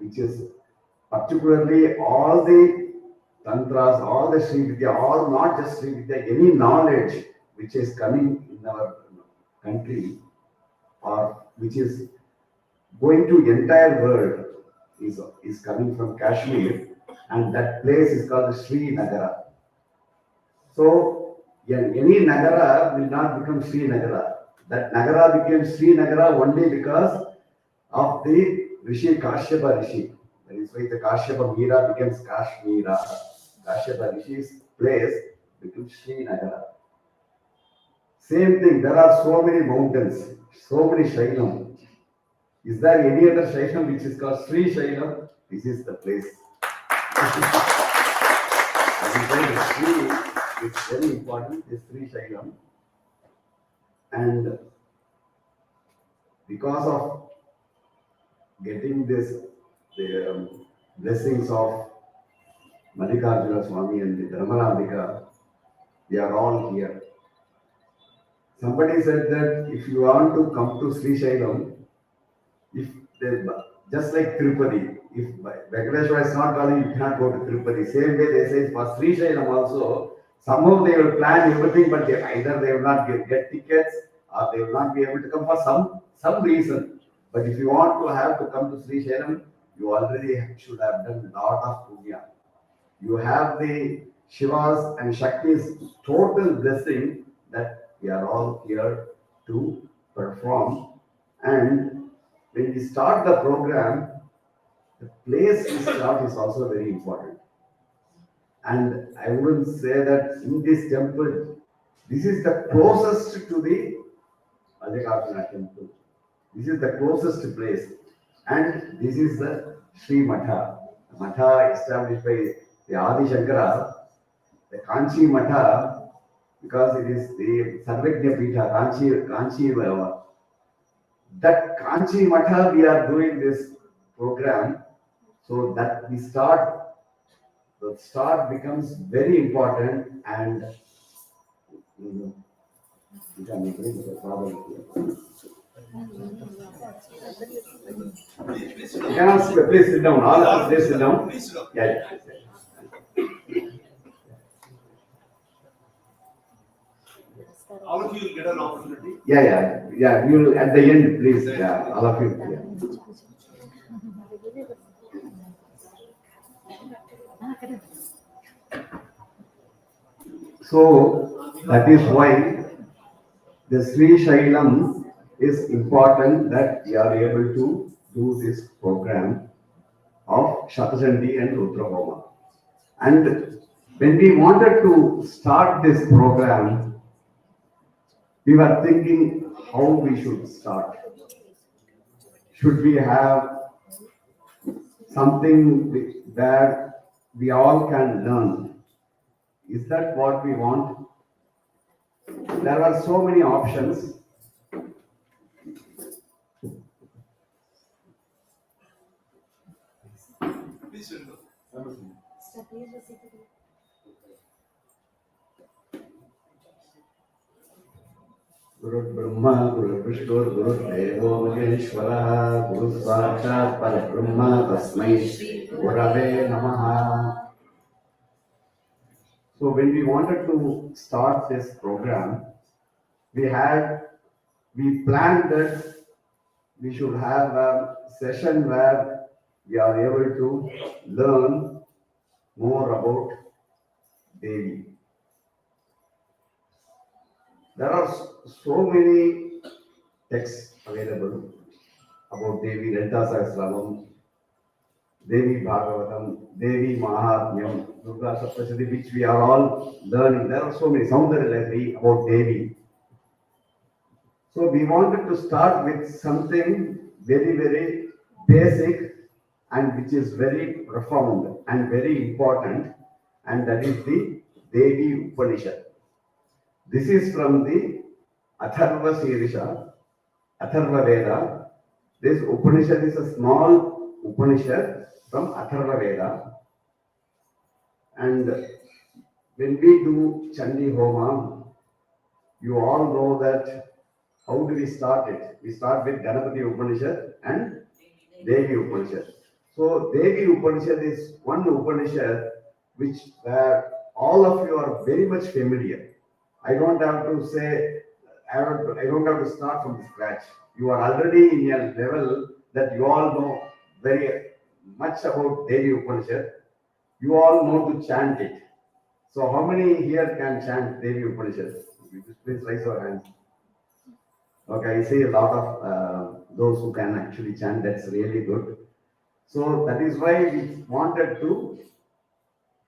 which is particularly all the tantras, all the Sri Vidya, or not just Sri Vidya, any knowledge which is coming in our country or which is going to entire world is coming from Kashmir, and that place is called Sri Nagara. So any Nagara will not become Sri Nagara. That Nagara became Sri Nagara only because of the Rishi Kashyapa Rishi. That is why the Kashyapa Meera becomes Kashmira. Kashyapa Rishi's place becomes Sri Nagara. Same thing, there are so many mountains, so many Shailam. Is there any other Shailam which is called Sri Shailam? This is the place. It's very important, this Sri Shailam. And because of getting this, the blessings of Mallikarjuna Swamy and the Bhramaramba, we are all here. Somebody said that if you want to come to Sri Sailam, if just like Tirupati, if Venkateshwara is not calling, you cannot go to Tirupati. Same way they say for Sri Sailam also, somehow they will plan everything, but either they will not get tickets or they will not be able to come for some reason. But if you want to have to come to Sri Sailam, you already should have done a lot of punya. You have the Shivas and Shakti's total blessing that we are all here to perform. And when we start the program, the place we start is also very important. And I wouldn't say that in this temple, this is the closest to the Mallikarjuna temple. This is the closest place. And this is the Sri Matha. The Matha established by the Adi Shankara, the Kanchi Matha, because it is the Sarvajna Pitha, Kanchi. That Kanchi Matha, we are doing this program so that the start becomes very important, and you can ask, please sit down. All of us, please sit down. Yeah. All of you will get an opportunity. Yeah. You will at the end, please. Yeah, all of you. Yeah. So that is why the Sri Sailam is important, that we are able to do this program of Shata Chandi and Rudra Homa. And when we wanted to start this program, we were thinking how we should start. Should we have something that we all can learn? Is that what we want? There are so many options. Please sit down. Guru Brahma, Guru Vishnu, Guru Devo Maheshwara, Guru Sakshat Parabrahma, Tasmai Gurave Namaha. So when we wanted to start this program, we planned that we should have a session where we are able to learn more about Devi. There are so many texts available about Devi, Lalitaa Sahasranam, Devi Bhagavatam, Devi Mahayagnam, Durga Saptashati, which we are all learning. There are so many, Soundarya about Devi. So we wanted to start with something very, very basic and which is very profound and very important, and that is the Devi Upanishad. This is from the Atharva Sirisha, Atharva Veda. This Upanishad is a small Upanishad from Atharva Veda. And when we do Chandi Homa, you all know that how do we start it? We start with Ganapati Upanishad and Devi Upanishad. So Devi Upanishad is one Upanishad where all of you are very much familiar. I don't have to say, I don't have to start from scratch. You are already in a level that you all know very much about Devi Upanishad. You all know to chant it. So how many here can chant Devi Upanishad? Please raise your hands. Okay, I see a lot of those who can actually chant. That's really good. So that is why we wanted to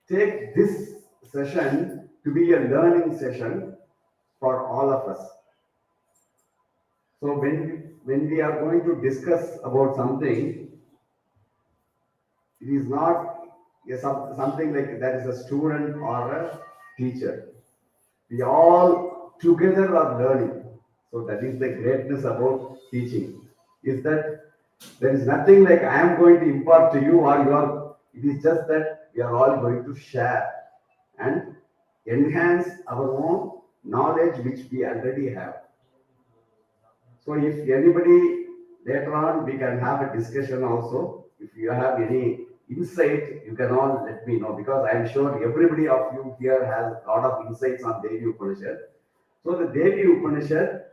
take this session to be a learning session for all of us. So when we are going to discuss about something, it is not something like that is a student or a teacher. We all together are learning. So that is the greatness about teaching. Is that there is nothing like I am going to impart to you or you are. It is just that we are all going to share and enhance our own knowledge which we already have. So if anybody later on we can have a discussion also. If you have any insight, you can all let me know because I am sure everybody of you here has a lot of insights on Devi Upanishad. So the Devi Upanishad,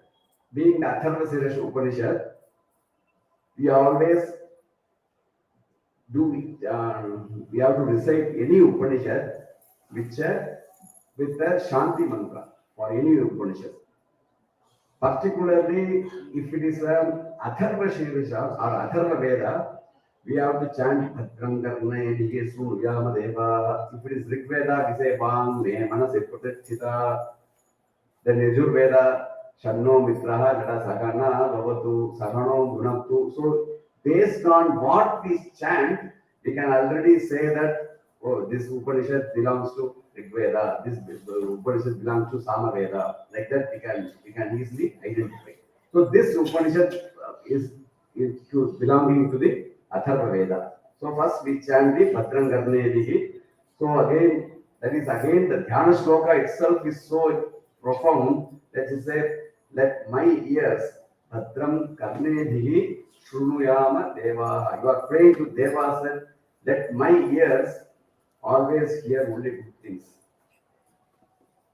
being the Atharva Sirish Upanishad, we always do we have to recite any Upanishad with the Shanti mantra for any Upanishad. Particularly if it is an Atharva Shirisha or Atharva Veda, we have to chant Bhadram Karne Digesu Yama Deva. If it is Rig Veda, we say Bang Ne Manase Pratachita. Then Yajur Veda, Shanno Mitraha Gata Sakana Bhavatu Sahano Gunaptu. So based on what we chant, we can already say that this Upanishad belongs to Rig Veda, this Upanishad belongs to Sama Veda. Like that we can easily identify. So this Upanishad is belonging to the Atharva Veda. So first we chant the Bhadram Karne. So again, that is again the Dhyana Shloka itself is so profound that it says, let my ears, Bhadram Karne Shrunuyama Devaha. You are praying to Devas and let my ears always hear only good things.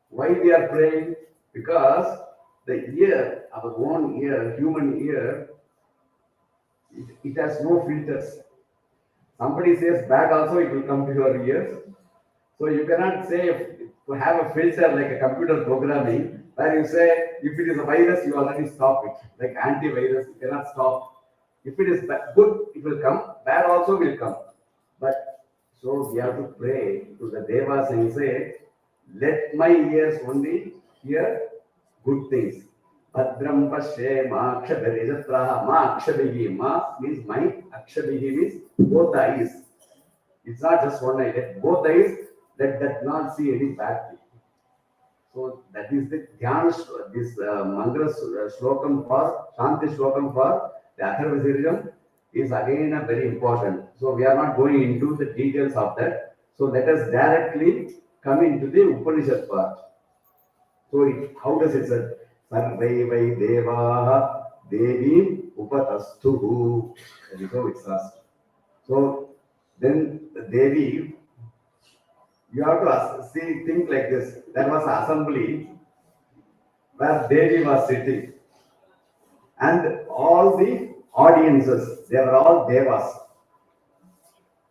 Why we are praying? Because the ear, our own ear, human ear, it has no filters. Somebody says bad also, it will come to your ears. So you cannot say to have a filter like a computer programming where you say if it is a virus, you already stop it. Like antivirus, you cannot stop. If it is good, it will come. Bad also will come. But so we have to pray to the Devas and say, let my ears only hear good things. Bhadram Pashe Ma Akshabhirijatraha Ma Akshabhihi. Ma means my, Akshabhihi means both the eyes. It's not just one eye. Let both eyes that not see any bad thing. So that is the Dhyana, this Mantra Shlokam for Shanti Shlokam for the Atharva Sirijam is again a very important. So we are not going into the details of that. So let us directly come into the Upanishad part. So how does it say? Sarvai vai devaha devim upatastuhu. That is how it says. So then the Devi, you have to think like this. There was an assembly where Devi was sitting, and all the audiences, they were all Devas.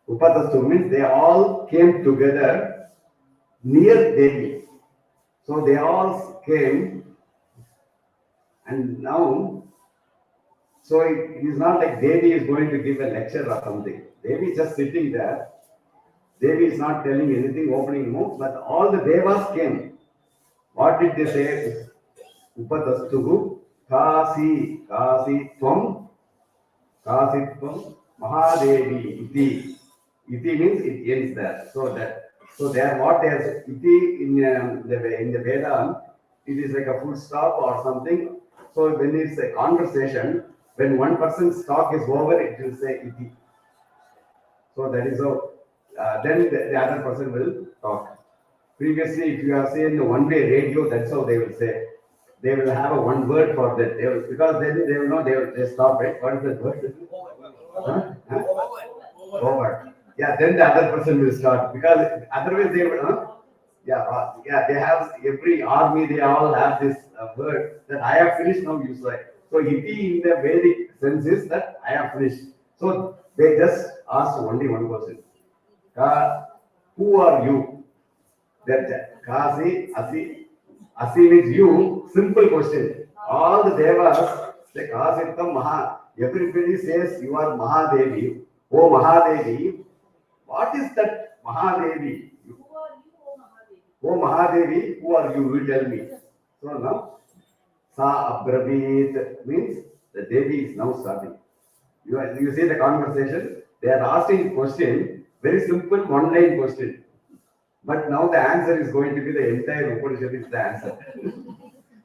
Upatastu means they all came together near Devi. So they all came, and now, so it is not like Devi is going to give a lecture or something. Devi is just sitting there. Devi is not telling anything, opening mouth, but all the Devas came. What did they say? Upatastuhu Kasi Tvam Mahadevi Iti. Iti means it ends there. So there what there is Iti in the Veda, it is like a full stop or something. So when it's a conversation, when one person's talk is over, it will say Iti. So that is how. Then the other person will talk. Previously, if you have seen the one-way radio, that's how they will say. They will have a one word for that. Because then they will know they stop it. What is that word? Huh? over. Yeah, then the other person will start because otherwise they will. They have every army. They all have this word that I have finished now. You say so. Iti in the Vedic sense is that I have finished. So they just ask only one question. Who are you? That Kasi, Asi means you. Simple question. All the devas say Kasitam Maha. Everybody says you are Mahadevi. Oh Mahadevi. What is that Mahadevi? Oh Mahadevi, who are you? You tell me. So now, Sa Abravit means the Devi is now starting. You see the conversation, they are asking question, very simple one line question. But now the answer is going to be the entire Upanishad is the answer.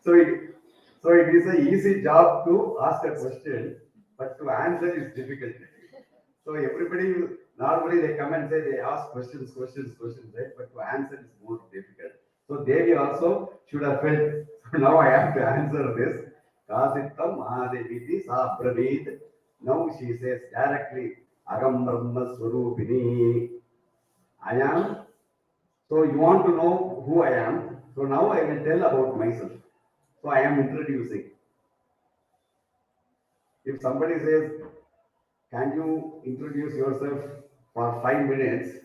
so, it is an easy job to ask a question, but to answer is difficult. So everybody normally they come and say they ask questions, right? But to answer is more difficult. So Devi also should have felt. So now I have to answer this. Kasittam Mahadevi Sa Bravit. Now she says directly, Agam Brahma Swarupini. I am. So you want to know who I am. So now I will tell about myself. So I am introducing. If somebody says, can you introduce yourself for 5 minutes?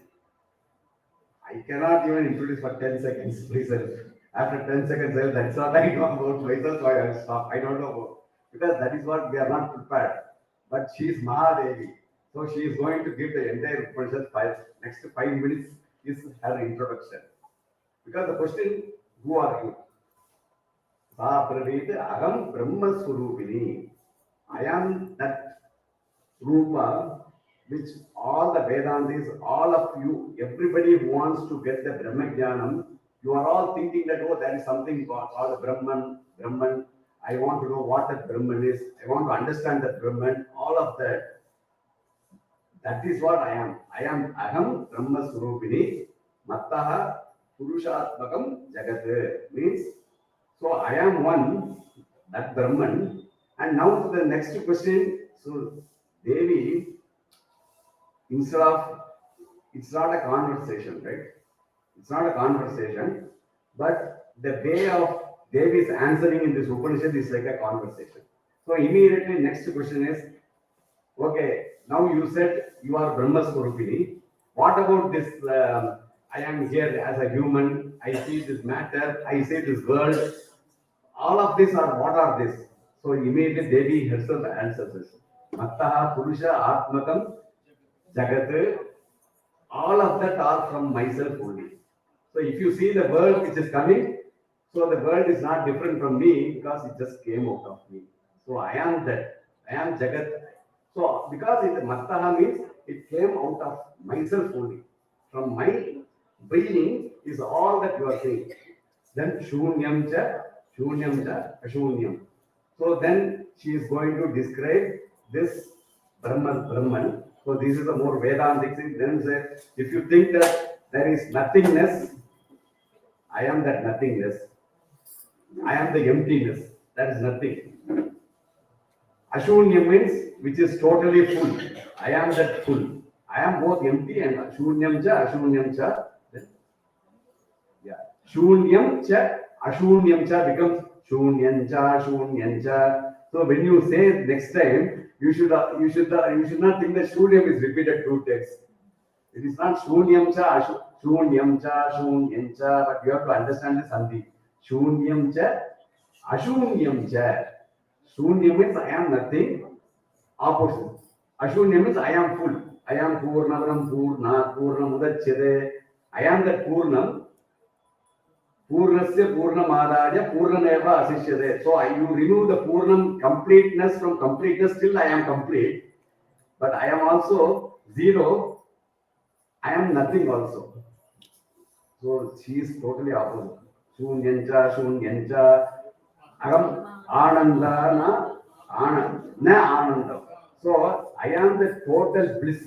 I cannot even introduce for 10 seconds myself. After 10 seconds, that's all I know about myself, so I will stop. I don't know about. Because that is what we are not prepared. But she is Mahadevi. So she is going to give the entire Upanishad next 5 minutes is her introduction. Because the question, who are you? Sa Pravita Agam Brahma Swarupini. I am that Rupa which all the Vedantis, all of you, everybody who wants to get the Brahma Jnanam, you are all thinking that, oh, there is something called Brahman. I want to know what that Brahman is. I want to understand that Brahman, all of that. That is what I am. I am Aham Brahma Swarupini Mattaha Purushatmakam Jagat. Means, so I am one, that Brahman. And now the next question, so Devi, instead of, it's not a conversation, right? It's not a conversation, but the way of Devi's answering in this Upanishad is like a conversation. So immediately next question is, okay, now you said you are Brahma Swarupini. What about this, I am here as a human, I see this matter, I see this world. All of these are, what are this? So immediately Devi herself answers this. Mattaha Purusha Atmakam Jagat, all of that are from myself only. So if you see the world which is coming, so the world is not different from me because it just came out of me. So I am that. I am Jagat. So because it Mattaha means it came out of myself only. From my being is all that you are saying. Then Shunyam cha, Ashunyam. So then she is going to describe this Brahman. So this is a more Vedantic thing. Then say, if you think that there is nothingness, I am that nothingness. I am the emptiness. That is nothing. Ashunyam means which is totally full. I am that full. I am both empty and Ashunyam cha. Then, yeah. Shunyam cha, Ashunyam cha becomes Shunyan cha. So when you say next time, you should not think that Shunyam is repeated 2 times. It is not Shunyam cha, Shunyan cha, but you have to understand the Sandhi. Shunyam cha, Ashunyam cha. Shunyam means I am nothing, opposite. Ashunyam means I am full. I am Purnam Mudachyade. I am that Purnam. Purnasya Purnamadaya Purnameva Asishyade. So you remove the Purnam completeness from completeness, still I am complete. But I am also zero. I am nothing also. So she is totally opposite. Shunyancha. Agam Ananda na Ananda. So I am the total bliss.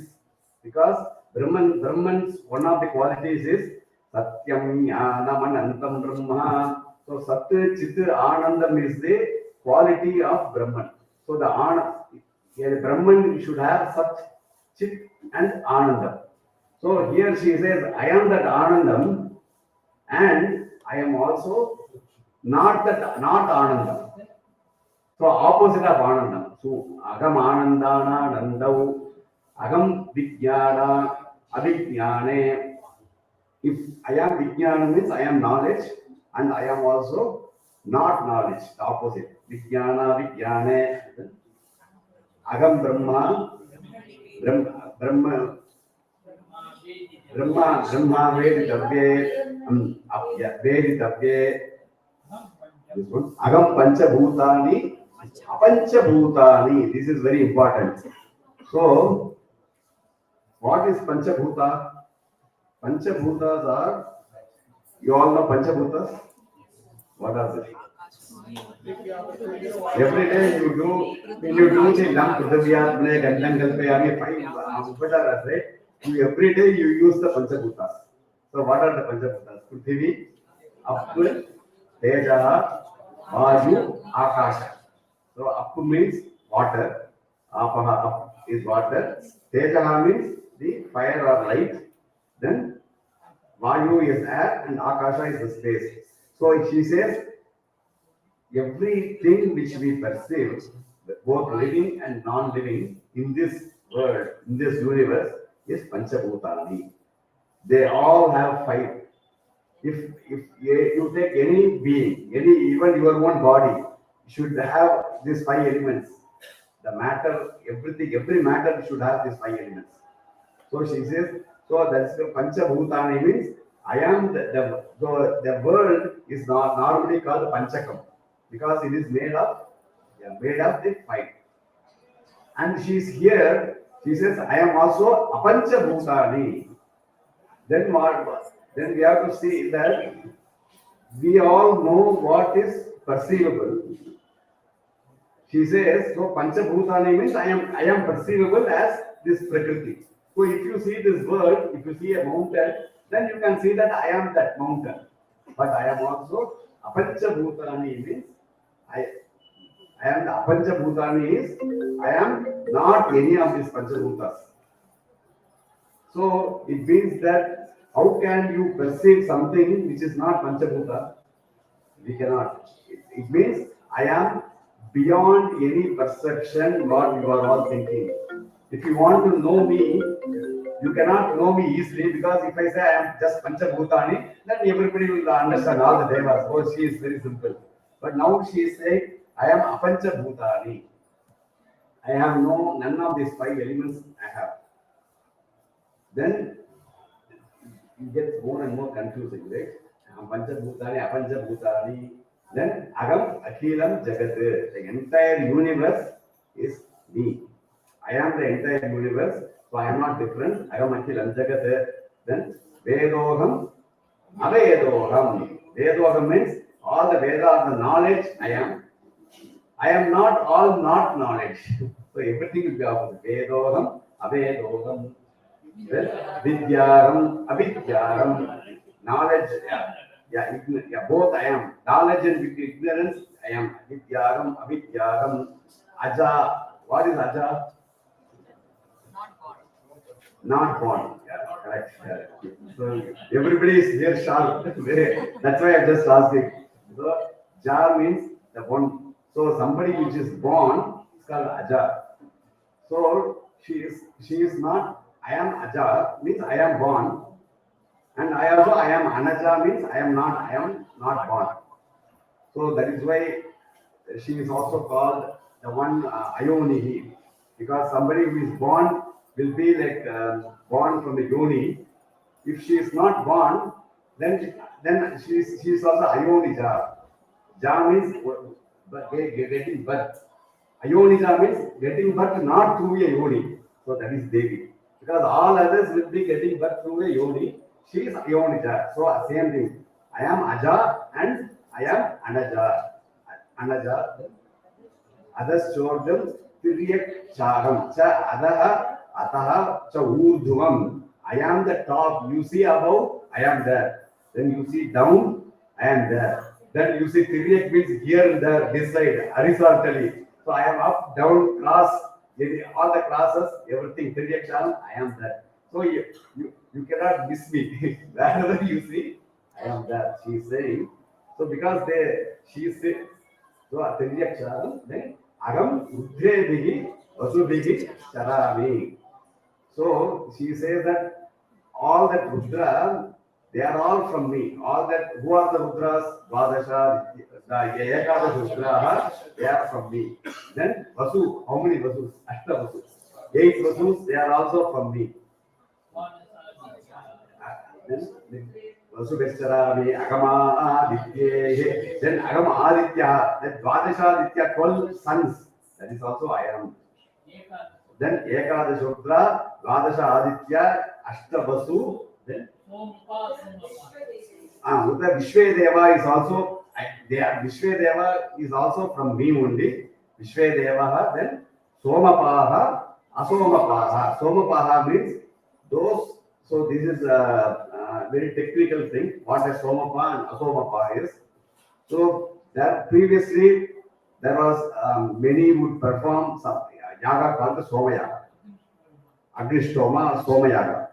Because Brahman's one of the qualities is Satyam Jnanam Anantam Brahma. So Sat Chit Anandam is the quality of Brahman. So the Brahman should have such Chit and Anandam. So here she says, I am that Anandam and I am also not Anandam. So opposite of Anandam. So Agam Anandana Nandau, Agam Vijnana Avijnane. If I am Vijnana means I am knowledge and I am also not knowledge, the opposite. Vijnana Vijnane. Agam Brahma, Brahma Veditavye. This one. Agam Panchabhutani, Apanchabhutani. This is very important. So, what is Panchabhuta? Panchabhutas are, you all know Panchabhutas? What are they? Every day you do, when you do the Lam Prithvyatmane, Gandangalpayami, 5 upacharas, right? Every day you use the Panchabhutas. So what are the Panchabhutas? Prithvi, Apu, Teja, Vayu, Akasha. So Apu means water, Apaha up is water, Teja means the fire or light, then Vayu is air and Akasha is the space. So she says, everything which we perceive, both living and non-living, in this world, in this universe, is Panchabhutani. They all have 5. If you take any being, even your own body, should have these 5 elements. The matter, everything, every matter should have these 5 elements. So she says, so that's the Panchabhutani means I am the world is not normally called Panchakam because it is made of the 5. And she's here, she says, I am also Apanchabhutani. Then what? Then we have to see that we all know what is perceivable. She says, so Panchabhutani means I am perceivable as this Prakriti. So if you see this world, if you see a mountain, then you can see that I am that mountain. But I am also Apanchabhutani means I am the Apanchabhutani is I am not any of these Panchabhutas. So it means that how can you perceive something which is not Panchabhuta? We cannot. It means I am beyond any perception what you are all thinking. If you want to know me, you cannot know me easily because if I say I am just Panchabhutani, then everybody will understand all the devas. Oh, she is very simple. But now she is saying, I am Apanchabhutani. I have none of these 5 elements I have. Then it gets more and more confusing, right? Panchabhutani, Apanchabhutani. Then Agam, Akhilam, Jagat. The entire universe is me. I am the entire universe, so I am not different. Agam, Akhilam, Jagat. Then Vedoham, Avedoham. Vedoham means all the Vedas, the knowledge I am. I am not all not knowledge. So everything will be opposite. Vedoham, Avedoham. Then Vidyaram, Avidyaram. Knowledge, both I am. Knowledge and ignorance, I am. Vidyaram, Avidyaram. Aja. What is Aja? Not born. Yeah, correct. Yeah. So everybody is here sharp. That's why I just asked it. So Ja means the one. So somebody which is born is called Aja. So she is not. I am Aja means I am born, and I am Anaja means I am not born. So that is why she is also called the one Ayonihi, because somebody who is born will be like born from the yoni. If she is not born, then she is also Ayonija. Ja means getting birth. Ayonija means getting birth not through a yoni. So that is Devi. Because all others will be getting birth through a yoni. She is Ayonija. So same thing. I am Aja and I am Anaja. Anaja. Adas Chordam Tiriyak Charam. Cha Adaha Ataha Cha Urdhuvam. I am the top. You see above, I am there. Then you see down, I am there. Then you see Tiriyak means here and there, this side, horizontally. So I am up, down, cross, In all the classes, everything, Triyakshan, I am there. So you cannot miss me. Wherever you see, I am there. She is saying. So because she is saying, so Triyakshan, then Agam Udre Vasu Bigi Charami. So she says that all that Rudra, they are all from me. All that, who are the Rudras? Dvadasha, the Ekadash Rudra, they are from me. Then Vasu, how many Vasus? Ashta Vasus. 8 Vasus, they are also from me. Then Vasu Veshcharami, Agama Aditya, then Agama Aditya, then Dvadasha Aditya, 12 sons. That is also I am. Then Ekadash Rudra, Dvadasha Aditya, Ashta Vasu, then Vishvedeva is also, Vishvedeva is also from me only. Vishvedeva, then Somapaha, Asomapaha. Somapaha means those, so this is a very technical thing, what a Somapa and Asomapa is. So that previously there was, many would perform some yaga called the Soma Yaga. Agnishtoma or Soma Yaga.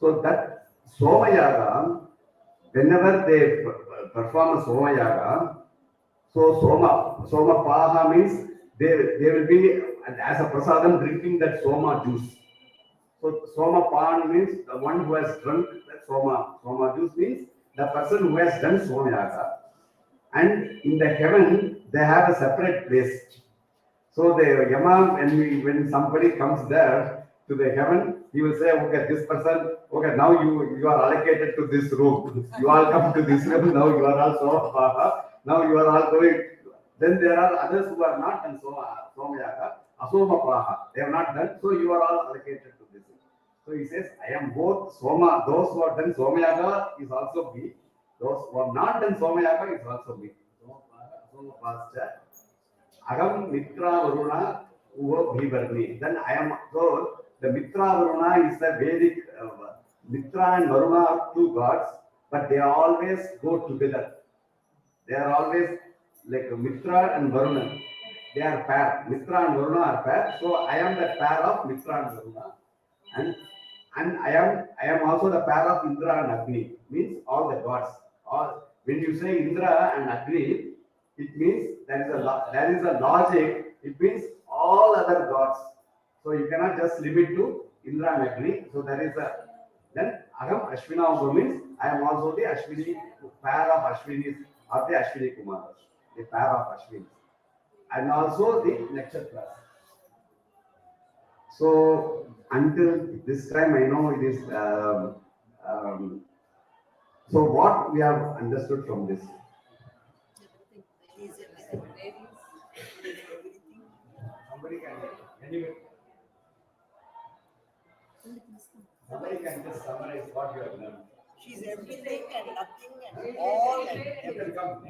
So that Soma Yaga, whenever they perform a Soma Yaga, so Soma Paha means they will be as a prasadam drinking that Soma juice. So Soma Pan means the one who has drunk that Soma juice means the person who has done Soma Yaga. And in the heaven, they have a separate place. So the Yama, when somebody comes there to the heaven, he will say, okay, this person, okay, now you are allocated to this room. You all come to this room, now you are all Soma, now you are all going. Then there are others who are not done Soma Yaga, Asoma Paha. They have not done, so you are all allocated to this. So he says, I am both Soma, those who have done Soma Yaga is also me. Those who have not done Soma Yaga is also me. Soma Paha. Agam Mitra Varuna Uvo Bhivarni. Then I am, so the Mitra Varuna is the Vedic, Mitra and Varuna are two gods, but they always go together. They are always like Mitra and Varuna. They are pair. Mitra and Varuna are pair. So I am the pair of Mitra and Varuna. And I am also the pair of Indra and Agni. Means all the gods. When you say Indra and Agni, it means there is a logic. It means all other gods. So you cannot just limit to Indra and Agni. So there is a, then Agam Ashwina also means I am also the Ashwini, pair of Ashwinis or the Ashwini Kumaras, the pair of Ashwinis, and also the Nakshatras. So until this time, I know it is. So what we have understood from this? Somebody can anyway. Somebody can just summarize what you have learned. She's everything and nothing and all and You can come.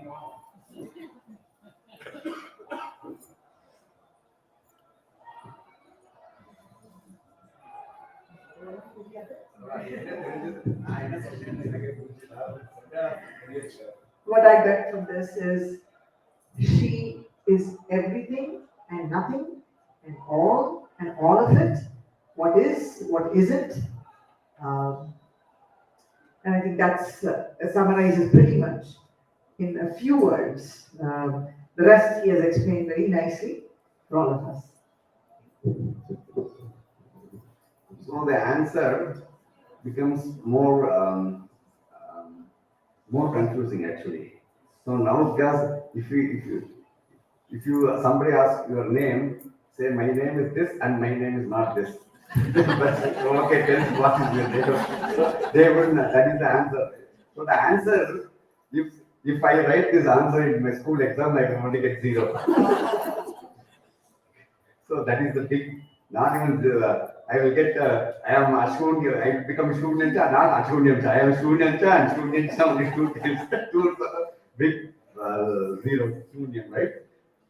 What I get from this is she is everything and nothing and all of it. What is, what isn't. And I think that's summarizes pretty much in a few words. The rest he has explained very nicely for all of us. So the answer becomes more confusing actually. So now because if you somebody asks your name, say my name is this and my name is not this. But okay, tell me what is your name. So they wouldn't. That is the answer. So the answer, if I write this answer in my school exam, I can only get 0. So that is the thing. Not even I will get. I am Ashwunya. I will become Shunyancha, not Ashwunyamcha. I am Shunyancha and Shunyancha only 2 times. 2 big 0 Shunyam, right?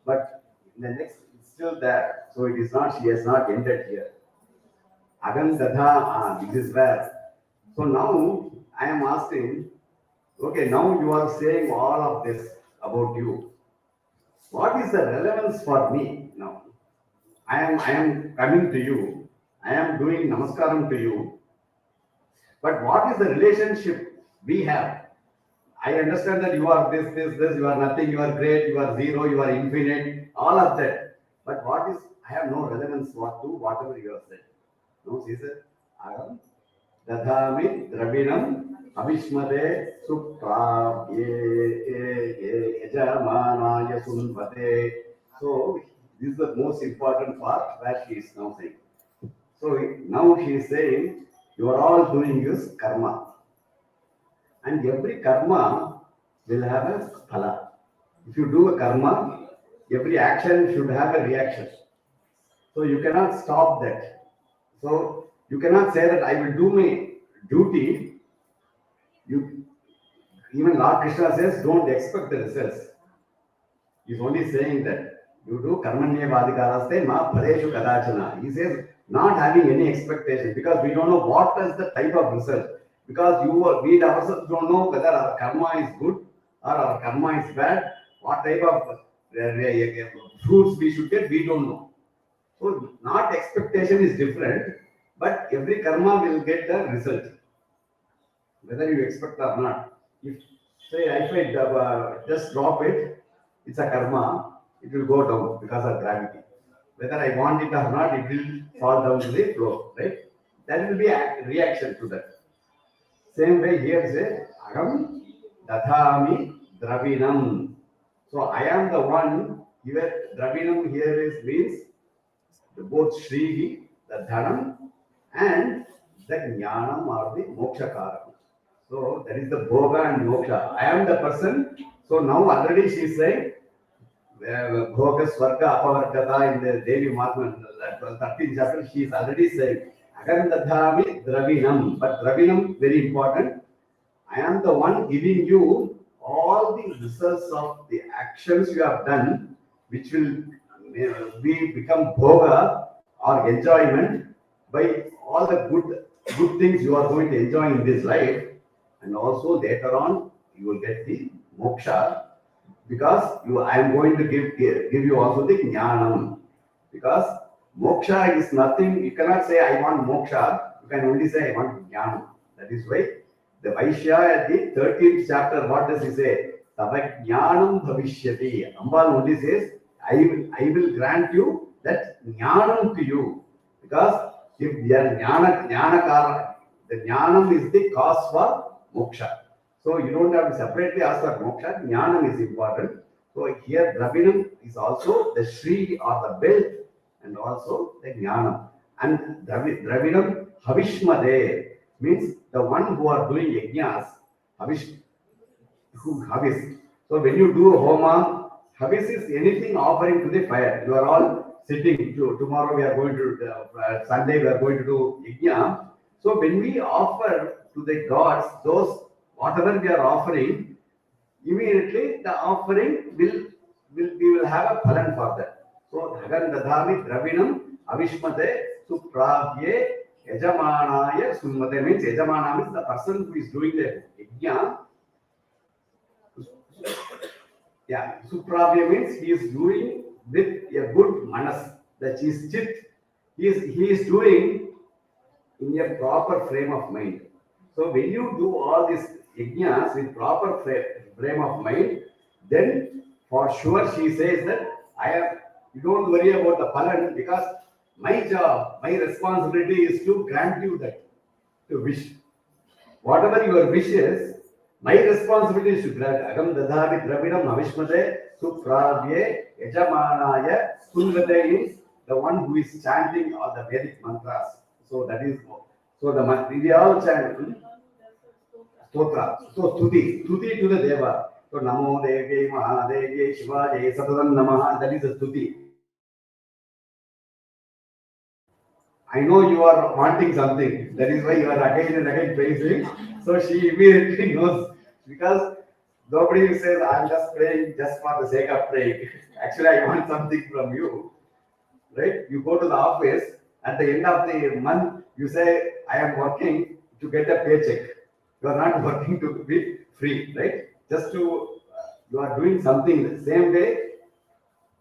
But the next, it's still there. So it is not. She has not ended here. Agam Dadha, this is where. So now I am asking, okay, now you are saying all of this about you. What is the relevance for me now? I am coming to you, I am doing namaskaram to you, but what is the relationship we have? I understand that you are this, you are nothing, you are great, you are zero, you are infinite, all of that. But what is, I have no relevance what to whatever you have said. No, she said, Aham Dadhami Dravinam Avishmade Supra Yajamanaya Sunvate. So this is the most important part where she is now saying. So now she is saying, you are all doing this karma. And every karma will have a phala. If you do a karma, every action should have a reaction. So you cannot stop that. So you cannot say that I will do my duty. You, even Lord Krishna says, don't expect the results. He's only saying that you do karmanya vadikaraste ma phaleshu kadachana. He says not having any expectation because we don't know what is the type of result. Because we ourselves don't know whether our karma is good or our karma is bad. What type of fruits we should get, we don't know. So not expectation is different, but every karma will get the result, whether you expect or not. If say if I just drop it, it's a karma. It will go down because of gravity. Whether I want it or not, it will fall down to the floor, right? That will be a reaction to that. Same way here say, Agam Dathami Dravinam. So I am the one, here Dravinam here is means both Shri, the Dhanam, and the Jnanam or the Moksha Karam. So that is the Bhoga and Moksha. I am the person. So now already she is saying, Bhoga Swarga Apavargata in the Devi Mahāyagnam, 13th chapter, she is already saying, Agam Dadhami Dravinam. But Dravinam, very important. I am the one giving you all the results of the actions you have done, which will become bhoga or enjoyment by all the good things you are going to enjoy in this life, and also later on you will get the moksha because I am going to give you also the jnanam, because moksha is nothing. You cannot say I want moksha. You can only say I want jnanam. That is why the Vaishya at the 13th chapter, what does he say? Tavajnanam bhavishyati. Ambal only says, I will grant you that jnanam to you. Because if they are jnana, the jnanam is the cause for moksha. So you don't have to separately ask for moksha. Jnanam is important. So here Dravinam is also the Shri or the belt and also the jnanam. And Dravinam Havishmade means the one who are doing yajnas, Havis. So when you do homa, Havis is anything offering to the fire. You are all sitting. Tomorrow we are going to, Sunday we are going to do yajna. So when we offer to the gods, those whatever we are offering, immediately the offering we will have a phalan for that. So Dhagan Dadhami Dravinam Avishmate Supravye Yajamanaya Sunmate means Yajamana means the person who is doing the yajna. Yeah, Supravya means he is doing with a good manas, that is chit. He is doing in a proper frame of mind. So when you do all these yajnas with proper frame of mind, then for sure she says that you don't worry about the phalan because my job, my responsibility is to grant you that, to wish. Whatever your wish is, my responsibility is to grant. Agam dadhami dravidam avishmate supravye yajamanaya sunvate is the one who is chanting all the Vedic mantras. So that is, so we all chant stotra. So stuti to the Deva. So Namo Devi Mahadevi Shivaye Satatam Namaha, that is the stuti. I know you are wanting something. That is why you are again and again praising. So she immediately knows, because nobody says, I'm just praying just for the sake of praying. Actually, I want something from you. Right? You go to the office, at the end of the month, you say, I am working to get a paycheck. You are not working to be free, right? Just to, you are doing something the same way.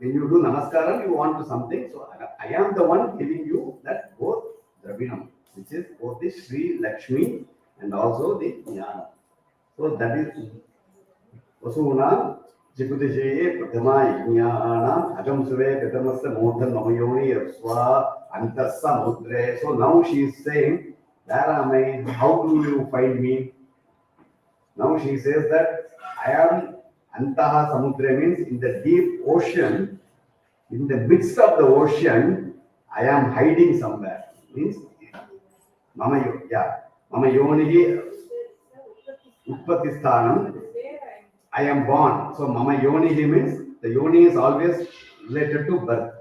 when you do namaskaram, you want to something. So I am the one giving you that both Dravinam, which is both the Sri Lakshmi and also the Jnana. So that is Vasuna Jikutishe Pratama Jnana Agam Suve Petamasya Mohan Mamayoni Swa Antasa Mudre. So now she is saying, where am I? How do you find me? Now she says that I am Antaha Samudra, means in the deep ocean, in the midst of the ocean, I am hiding somewhere. Means Mama Yonihi Utpatti Sthanam, I am born. So Mama Yonihi means the Yoni is always related to birth.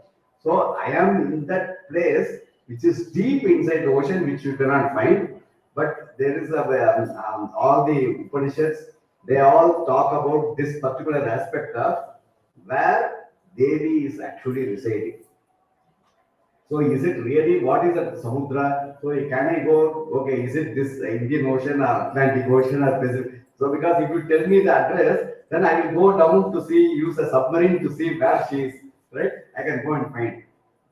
So I am in that place which is deep inside the ocean, which you cannot find. But there is all the Upanishads, they all talk about this particular aspect of where Devi is actually residing. So is it really, what is that Samudra? So can I go, okay, is it this Indian Ocean or Atlantic Ocean or Pacific? So because if you tell me the address, then I will go down to see, use a submarine to see where she is, right? I can go and find.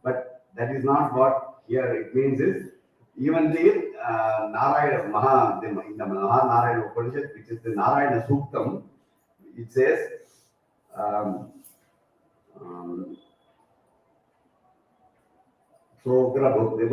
But that is not what here it means is, even the Narayana Maha, in the Maha Narayana Upanishad, which is the Narayana Suktam, it says, Sokra Bhakti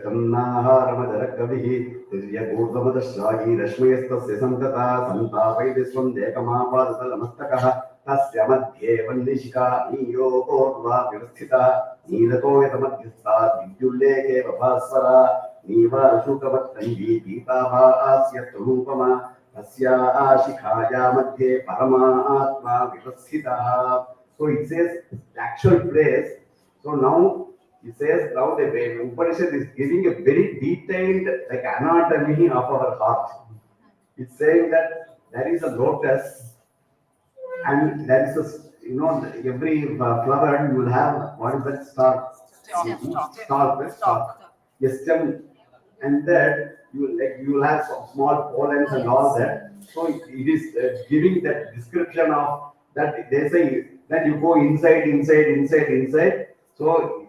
Tannaharamajara Kavihi, Tirya Gurdhamadashahi, Rashmayastasya Santata, Santapai Viswam Dekamapada Salamastakaha, Tasya Madhye Vandishika, Niyo Korva Virasthita, Nilato Yatamadhyasta, Vidyuleke Vabhasvara, Niva Shukavattanji, Pitava Asya Turupama, Tasya Ashikaya Madhye Parama Atma Virasthita. So it says the actual place. So now it says now the Upanishad is giving a very detailed like anatomy of our heart. It's saying that there is a lotus and there is a every flower you will have what is that stalk? Stalk. Yes, stem, and that you will have some small pollens and all that. So it is giving that description of that. They say that you go inside. So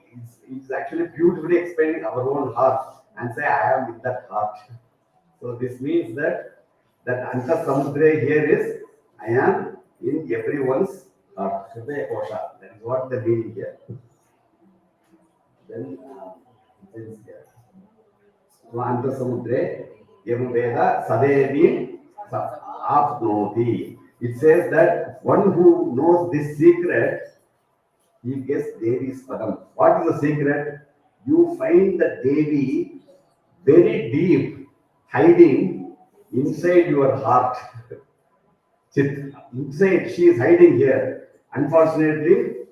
it's actually beautifully explaining our own heart and say I am in that heart. So this means that Anta Samudra here is I am in everyone's heart. Hridaya Kosha. That is what the meaning here. Then it is here. So Anta Samudra Yamuveda Sadevi Apnoti. It says that one who knows this secret, he gets Devi's Padam. What is the secret? You find the Devi very deep, hiding inside your heart. Inside, she is hiding here. Unfortunately,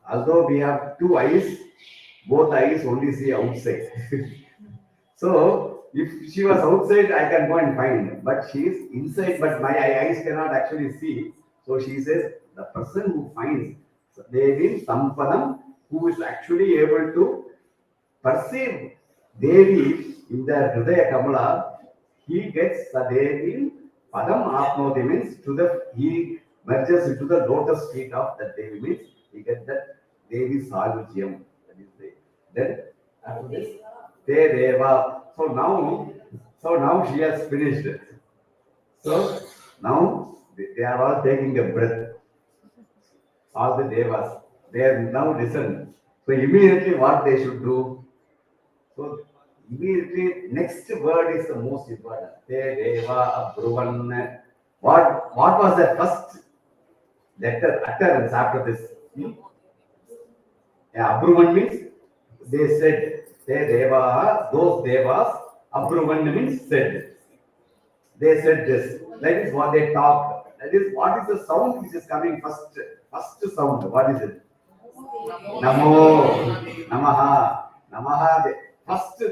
although we have two eyes, both eyes only see outside. So, if she was outside, I can go and find. But she is inside, but my eyes cannot actually see. So she says, the person who finds Devi Sampadam, who is actually able to perceive Devi in the Hridaya Kamala, he gets the Devi Padam Apnoti, means he merges into the lotus feet of that Devi, means he gets that Devi Saluchyam. That is the then after this Te Deva. So now she has finished it. So now they are all taking a breath. All the devas, they have now listened. So immediately what they should do? So immediately next word is the most important. Te deva abruvan. What was the first letter utterance after this? Yeah, abruvan means they said. Te deva, those devas. Abruvan means said. They said this. That is what they talked. That is what is the sound which is coming first. First sound. What is it? Namo, Namaha, Namaha. First,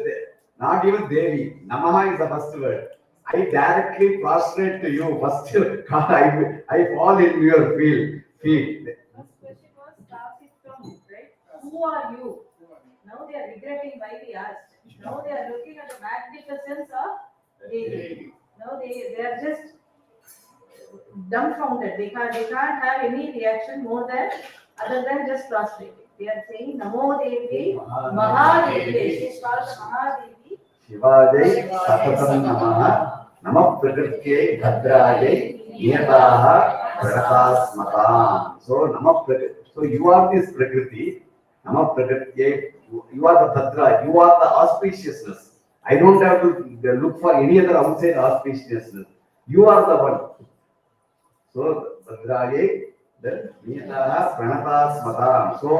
not even Devi. Namaha is the first word. I directly prostrate to you. First, I fall in your feet. First question was started from, right? Who are you? Now they are regretting why we asked. Now they are looking at the magnificence of Devi. Now they are just dumbfounded. They can't have any reaction more than other than just prostrating. They are saying Namo Devi Mahadevi. She is called the Mahadevi. Shivajai Satatam Namaha Namah Prakritye Bhadrajai Niyataha Prakatasmatam. So Namah Prakriti. So you are this Prakriti. Namah Prakritye. You are the Bhadra. You are the auspiciousness. I don't have to look for any other outside auspiciousness. You are the one. So Bhadrajai. Then Niyataha Prakatasmatam. So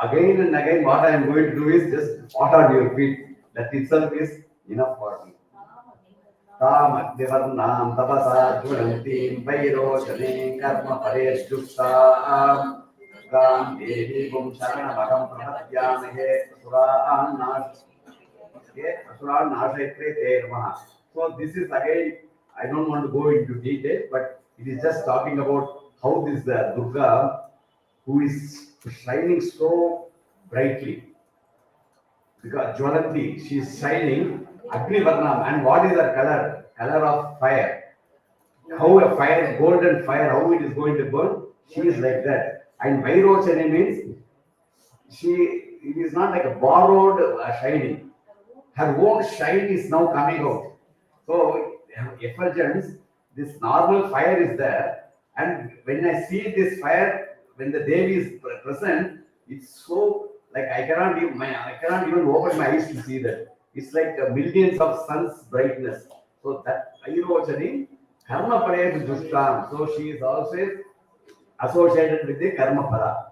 again and again, what I am going to do is just fall on your feet. That itself is enough for me. Tam Agnivarnam Tapasa Jvanantim Vairocane Karma Paresh Dukta Gam Devi Gum Sharana Bhagam Prahatyamahe Asuran Nashaitre Te Namaha. So this is again, I don't want to go into detail, but it is just talking about how this Durga, who is shining so brightly, because Jwalanti, she is shining Agnivarnam, and what is her color? Color of fire. How a fire, golden fire, how it is going to burn? She is like that. And Vairochane means it is not like a borrowed shining. Her own shine is now coming out. So effulgence, this normal fire is there, and when I see this fire, when the Devi is present, it's so like I cannot even open my eyes to see that. It's like millions of suns brightness. So that Ayurvachani, Karma Parayat Dushtam. So she is also associated with the Karma Para.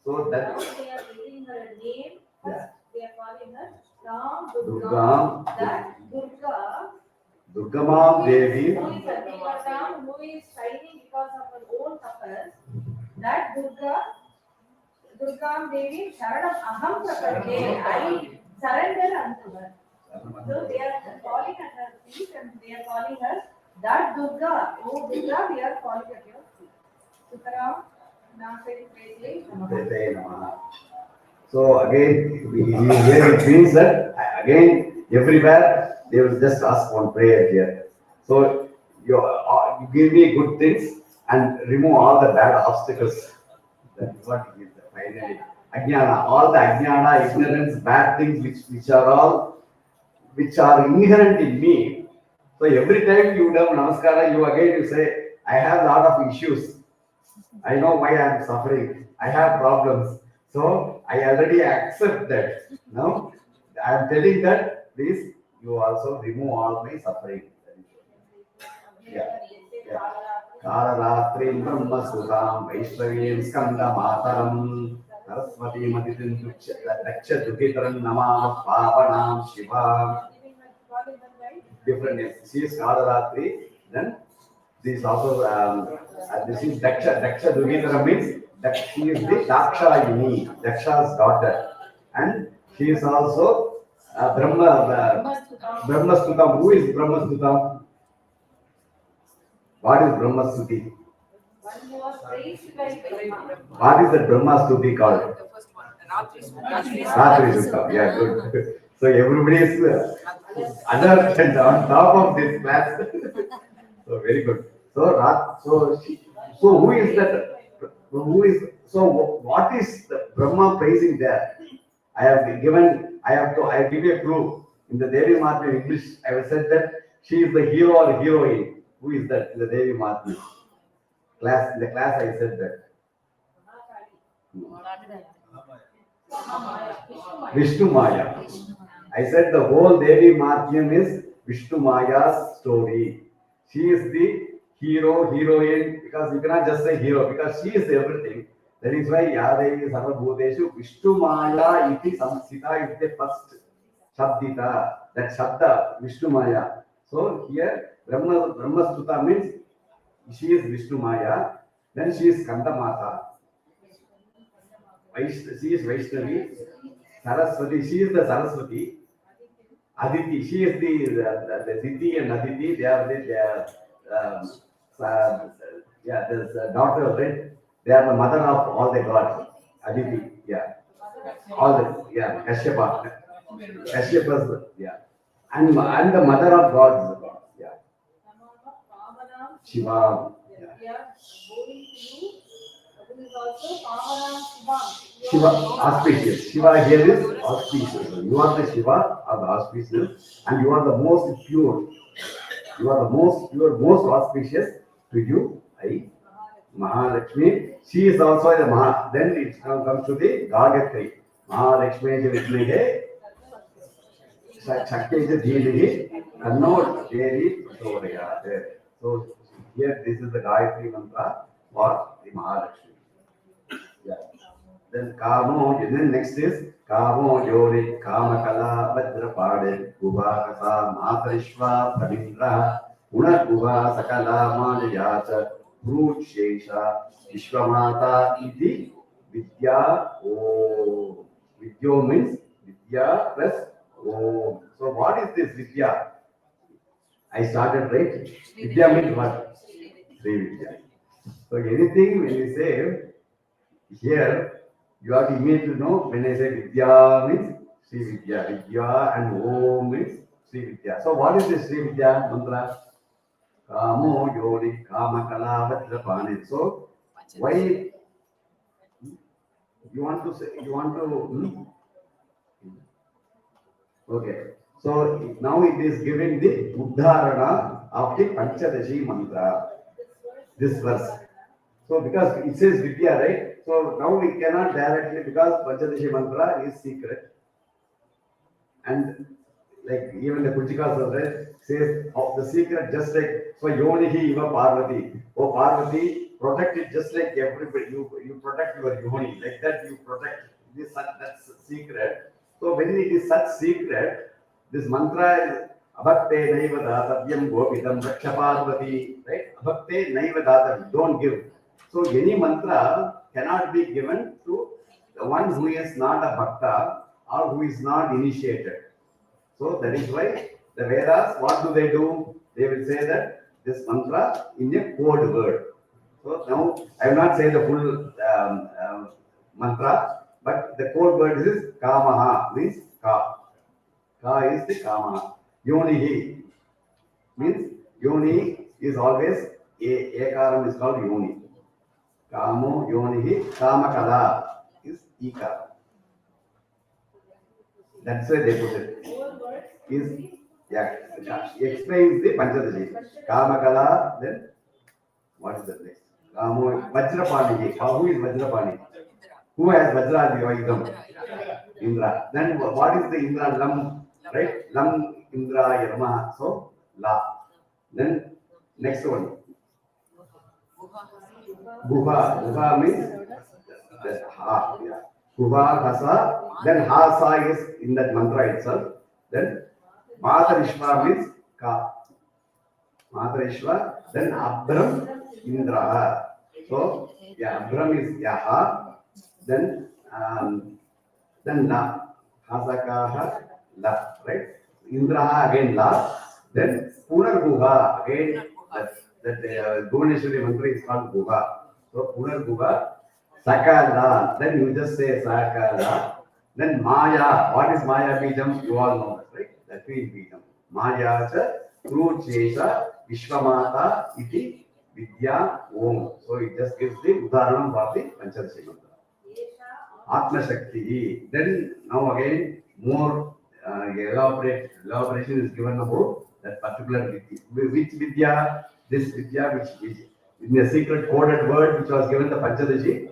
So that. Now they are giving her a name. First, they are calling her Ram Durga. That Durga. Durgamam Devi. Who is Agnivarnam, who is shining because of her own tapas. That Durgam Devi Sharanam Aham Prakarte. I surrender unto her. So they are calling at her feet and they are calling her that Durga. Oh Durga, we are calling at your feet. Sutaram Namaste Namaha. So again, here it means that again everywhere they will just ask one prayer here. So you give me good things and remove all the bad obstacles. That is what it is finally. Ajnana, all the ajnana, ignorance, bad things which are inherent in me. So every time you do namaskara, you say, I have a lot of issues. I know why I am suffering. I have problems. So I already accept that. Now I am telling that please you also remove all my suffering. Yeah. Kalaratrim Brahmasudam Vaishravim Skanda Mataram Saraswati Maditin Daksha Dukitaran Nama Pavanam Shiva. Different names. She is Kalaratri. Then this is also this is Daksha. Daksha Dukitaram means that she is the Dakshayini, Daksha's daughter, and she is also Brahmastutam. Who is Brahmastutam? What is Brahmastuti? One who was raised by Brahma. What is the Brahmastuti called? The first one, Ratri Ratri Sutta. Yeah, good. So everybody is alert and on top of this class. So very good. So who is that? What is the Brahma praising there? I give you a clue. In the Devi Mahatmya English, I have said that she is the hero or heroine. Who is that in the Devi Mahatmya? In the class I said that. Vishnu Maya. I said the whole Devi Mahatmya is Vishnu Maya's story. She is the hero, heroine, because you cannot just say hero, because she is everything. That is why Yadevi Sarva Bhuteshu Vishnu Maya iti samsita is the first Shabdita. That Shabda, Vishnu Maya. So here Brahmastuta means she is Vishnu Maya, then she is Kanda Mata, she is Vaishnavi, Saraswati, she is the Saraswati, Aditi, she is the Diti and Aditi, they are the daughter of it, they are the mother of all the gods, Aditi, Kashyapas, and the mother of gods, Shiva. We are going to This is also Pavana Shiva. Shiva, auspicious. Shiva here is auspicious. You are the Shiva or the auspicious, and you are the most pure. You are the most pure, most auspicious to you. I, Mahalakshmi. She is also the Maha. Then it comes to the Gagatri. Mahalakshmi is Vishnu. Shakti is Devi. Kannod Devi Prachodayate. So here this is the Gayatri mantra for the Mahalakshmi. Yeah. Then Kamo, and then next is Kamo Yori, Kamakala, Vadrapade, Kubakasa, Matarishva, Pramindra, Unakuva, Sakala, Madhyata, Brut Shesha, Vishwamata, Iti, Vidya, O. Vidya means Vidya plus O. So what is this Vidya? I started right. Vidya means what? Sri Vidya. So anything when you say here, you have to immediately know when I say Vidya means Sri Vidya. Vidya and Om means Sri Vidya. So what is this Sri Vidya mantra? Kamo Yodi Kama Kala Vadrapani. So why you want to say okay. So now it is giving the Uddharana of the Panchadashi mantra. This verse. So because it says Vidya, right? So now we cannot directly, because Panchadashi mantra is secret. And like even the Kuchikas right, says of the secret, just like so Yonihi Iva Parvati. Oh Parvati, protect it just like everybody. You protect your Yoni. Like that you protect this that's secret. So when it is such secret, this mantra is Abhakte Naiva Datavyam Gopitam Raksha Parvati. Right? Abhakte Naiva Datavyam. Don't give. So any mantra cannot be given to the one who is not a bhakta or who is not initiated. So that is why the Vedas, what do? They will say that this mantra in a code word. So now I will not say the full mantra, but the code word is Kamaha, means Ka. Ka is the Kamaha. Yonihi means Yoni is always Ekaram is called Yoni. Kamo Yonihi Kamakala is Ika. That's why they put it. Is yeah, he explains the Panchadashi. Kamakala, then what is the next? Kamo Vajrapani. Who is Vajrapani? Who has Vajra Devayidam? Indra. Then what is the Indra Lam? Right? Lam Indra Yarma. So La. Then next one. Guha. Guha means that Ha. Yeah. Guha, Hasa. Then Hasa is in that mantra itself. Then Matarishva means Ka. Matarishva. Then Abram Indra. So yeah, Abram is Yaha. Then La. Hasakaha La. Right? Indra again La. Then Punarguha again. That Bhuvaneshwari mantra is called Guha. So Punarguha. Sakala. Then you just say Sakala. Then Maya. What is Maya Bijam? You all know that, right? That means Bijam. Maya cha Kruchesha Vishwamata iti Vidya Om. So it just gives the Udaharanam for the Panchadashi mantra. Atma Shakti. Then now again more elaboration is given about that particular Vidya. Which Vidya? This Vidya which in a secret coded word which was given the Panchadashi.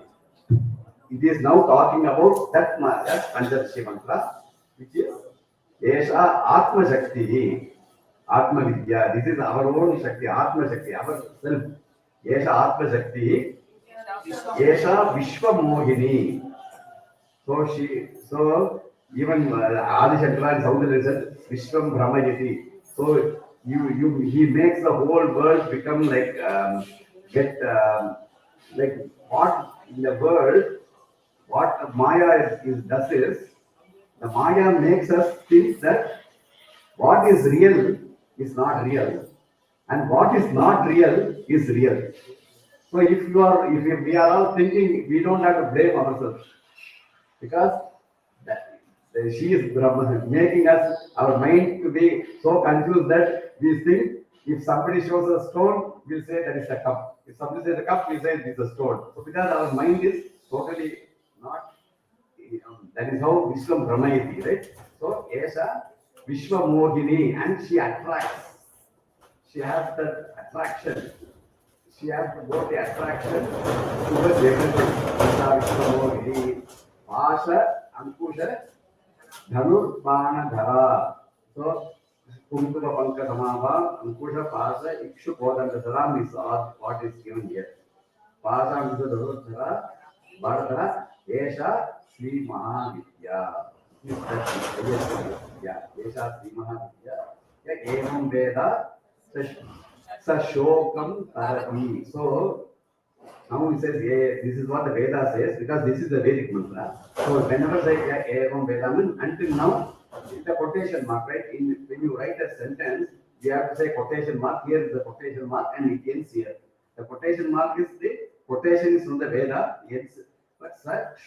It is now talking about that Panchadashi mantra, which is Esha Atma Shakti, Atma Vidya. This is our own Shakti, Atma Shakti, our self. Esha Atma Shakti, Esha Vishwa Mohini. So even Adi Shankara in South India, Vishwam Brahmayati. So he makes the whole world become like like what in the world. What Maya does is, the Maya makes us think that what is real is not real, and what is not real is real. So if we are all thinking, we don't have to blame ourselves, because she is making us our mind to be so confused that we think If somebody shows a stone, we'll say that is a cup. If somebody says a cup, we'll say it is a stone. So because our mind is totally not, that is how Vishwam Brahmayati, right? So Esha Vishwa Mohini, and she attracts. She has that attraction. She has both the attraction towards everything. Esha Vishwa Mohini, Pasha, Ankusha, Dhanur, Bana, Dhara. So Kumkuma Panka Samava, Ankusha, Pasha, Ikshu, Bodhan, the Dharam is all what is given here. Pasha, Ankusha, Dhanur, Dhara, Bharadhara, Esha, Sri Mahavidya. Yeah, Esha Sri Mahavidya. Yeah, Evam Veda, Sashokam Tarati. So now he says, this is what the Veda says, because this is the Vedic mantra. So whenever they say Evam Veda, until now, it's a quotation mark, right? When you write a sentence, you have to say quotation mark. Here is the quotation mark, and it ends here. The quotation mark is the quotation is from the Veda. It's but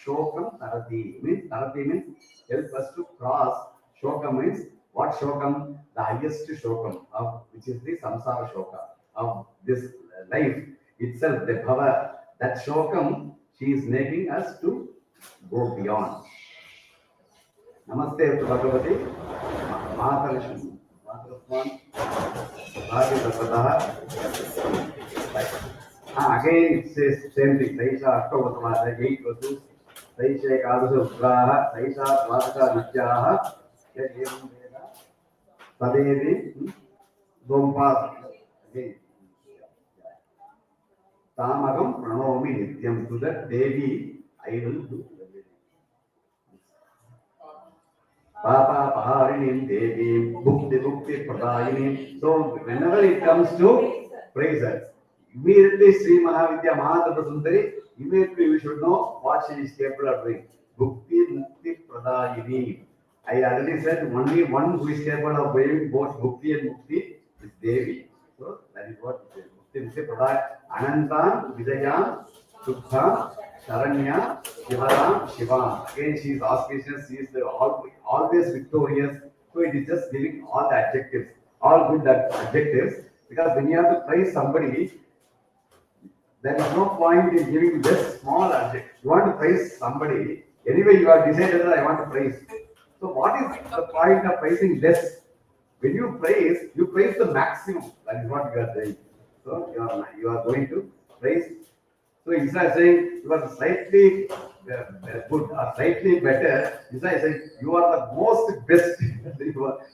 Shokam Tarati means help us to cross. Shokam means what Shokam? The highest Shokam of which is the Samsara Shoka of this life itself, the Bhava. That Shokam she is making us to go beyond. Namaste to Bhagavati Mahakarishma Mahakarishma Bhagavata. Again it says same thing. Saisha Ashtavatama, 8 verses. Saisha Ekadasha Ugraha, Saisha Dvadasha Vidyaha, Evam Veda, Sadevi, Gompa. Again. Tamagam Pranomi Nityam, to that Devi I will do. Papa Paharinim Devi, Bhukti Pradayini. So whenever it comes to praises, immediately Sri Mahavidya Mahatma Sundari, immediately we should know what she is capable of doing. Bhukti Pradayini. I already said only one who is capable of doing both Bhukti and Mukti is Devi. So that is what it is. Bhukti Pradayini. Anantam Vidayam Sukha Sharanya Shivaram Shivam. Again, she is auspicious, she is always victorious. So it is just giving all the adjectives, all good adjectives. Because when you have to praise somebody, there is no point in giving just small adjective. You want to praise somebody, anyway you have decided that I want to praise. So what is the point of praising less? When you praise the maximum. That is what you are saying. So you are going to praise. So instead of saying you are slightly good or slightly better, instead of saying you are the most best,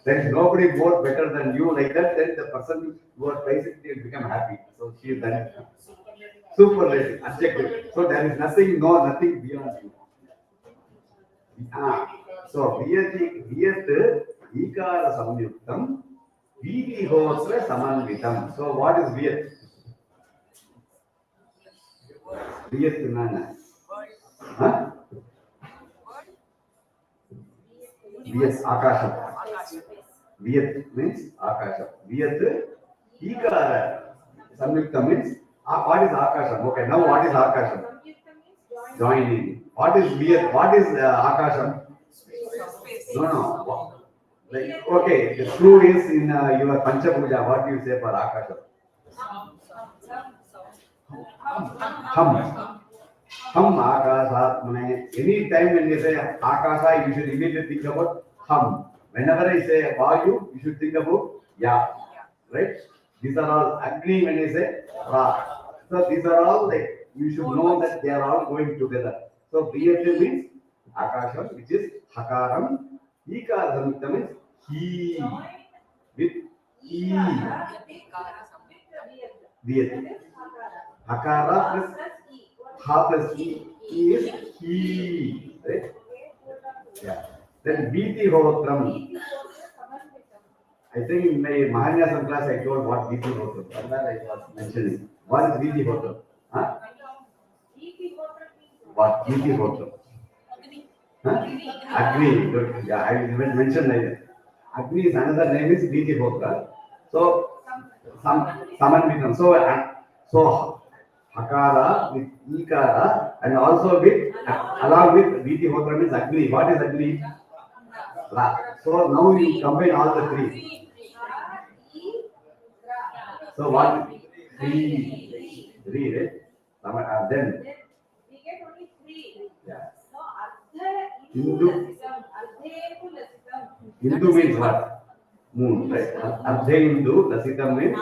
there is nobody more better than you, like that, then the person who are praising will become happy. So she is done. Superlative, adjective. So there is nothing beyond you. So Viyat Ikara Samyuktam Vidihotra Samanvitam. So what is Viyat? Viyat Nana. Huh? Viyat Akasham. Viyat means Akasham. Viyat Ikara Samyuktam means what is Akasham? Okay, now what is Akasham? Joining. What is Viyat? What is Akasham? No. Like, okay, the clue is in your Pancha Puja. What do you say for Akasham? Hum Akashatmane. Any time when you say Akasha, you should immediately think about hum. Whenever I say Vayu, you should think about Ya. Right? These are all Agni when you say Ra. So these are all like, you should know that they are all going together. So Viyat means Akasham, which is Hakaram. Ikara means he. With E. Viyat. Hakara plus Ha plus E. E is he. Right? Yeah. Then Viti Hotram. I think in my Mahanyasam class I told what Viti Hotram. That I was mentioning. What is Viti Hotram? Huh? What Viti Hotram? Huh? Agni. Good. Yeah, I will mention later. Agni is another name is Viti Hotra. So Samanvitam. So Hakara with Ikara and also with along with Viti Hotra means Agni. What is Agni? Ra. So now you combine all the three. So what? Three, right? Then, we get only three. yeah. So, Ardha Hindu. Lasitam, Ardhe Lasitam. Hindu means what? Moon, right? Ardhe Hindu, Lasitam means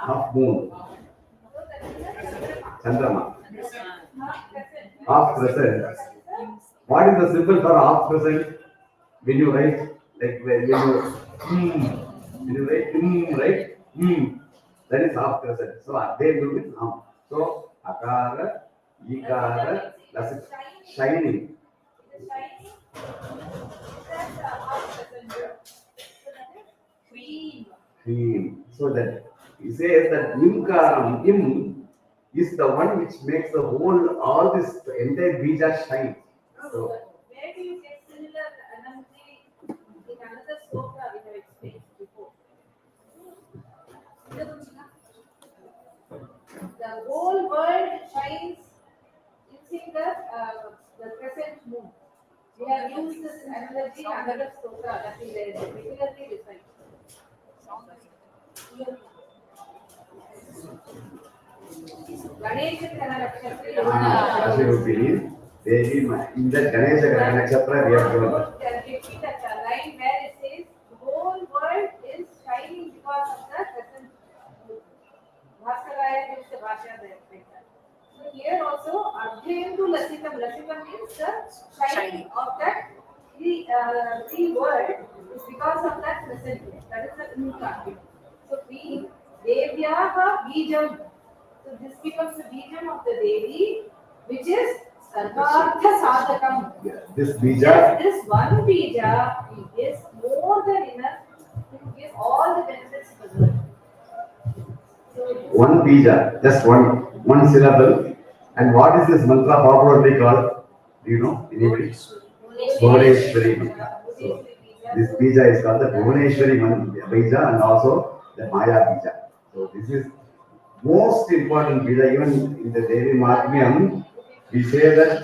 half moon. So, that is the Chandrama. half crescent. Half crescent. What is the symbol for half crescent? When you write, like when you write, right? That is half crescent. So Ardhe will mean half. So Akara, Ikara, Lasit, shining. It is shining. That's half crescent. So, that is queen. Cream. So that he says that Imkaram, Im is the one which makes the whole, all this entire bija shine. So Where do you get similar analogy in another sloka we have explained before? The whole world shines using the crescent moon. We have used this analogy in another sloka that we regularly recite. Ganesha Grana Nakshatra. Devi, in that Ganesha Nakshatra, we have given. Repeat that line where it says the whole world is shining because of the crescent moon. Bhaskaraya gives the Bhashya there like that. So here also, Ardhendu Lasitam. Lasitam means the shining of that the world is because of that crescent moon. That is the Imka. So we Devyaha Bijam. So this becomes the Bijam of the Devi, which is Sarvartha Sadhakam. Yeah, this bija, This one bija is more than enough to give all the benefits to the world. So one bija, just one syllable. And what is this mantra popularly called? Do you know? Anybody? Bhuvaneshwari mantra. So this bija is called the Bhuvaneshwari bija and also the Maya bija. So this is most important bija. Even in the Devi Mahatmyam, we say that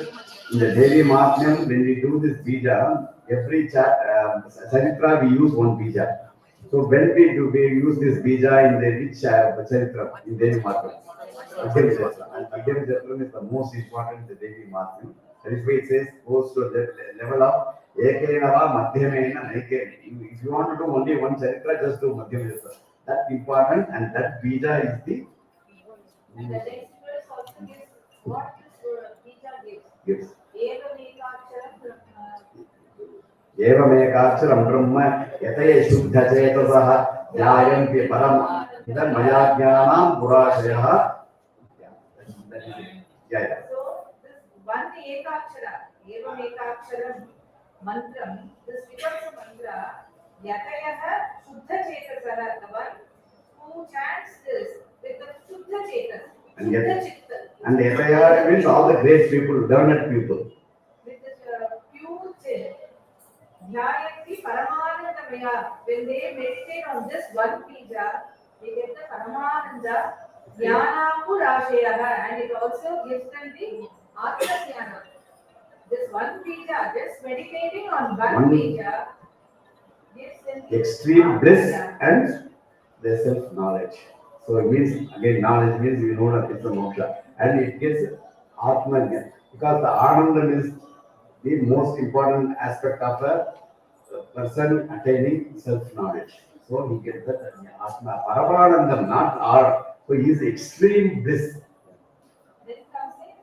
in the Devi Mahatmyam, when we do this bija, every charitra we use one bija. So when we use this bija in the which charitra in Devi Mahatmyam? Vidya is the most important in the Devi Mahatmyam. That is why it says goes to the level of Ekenava Madhyamena Naikena. If you want to do only one charitra, just do Madhyamena. That's important, and that bija is the and the next verse also gives what this bija gives. Eva Mekaksharam Evamekaksharam Brahma Yataye Shuddhachetasah Jayanti Param Idan Mayajnanam Purashayah. Yeah. So this one Ekakshara, Eva Mekaksharam mantram, this becomes a mantra, Yatayaha Shuddha Chetasara, the one who chants this with the Shuddha Chetas, Shuddha Chitta. And Yataya means all the great people, learned people. With this pure chin, Dhyayanti Paramanandamaya, when they meditate on this one bija, they get the Paramananda Jnana Purashayaha, and it also gives them the Atma Jnana. This one bija, just meditating on one bija, gives them the Extreme bliss Jnana. and the self-knowledge. So it means, again, knowledge means you know that it's a moksha. And it gives Atman, because the Anandam is the most important aspect of a person attaining self-knowledge. So he gets that Atma. Paramanandam, not R. So he is extreme bliss. Then comes in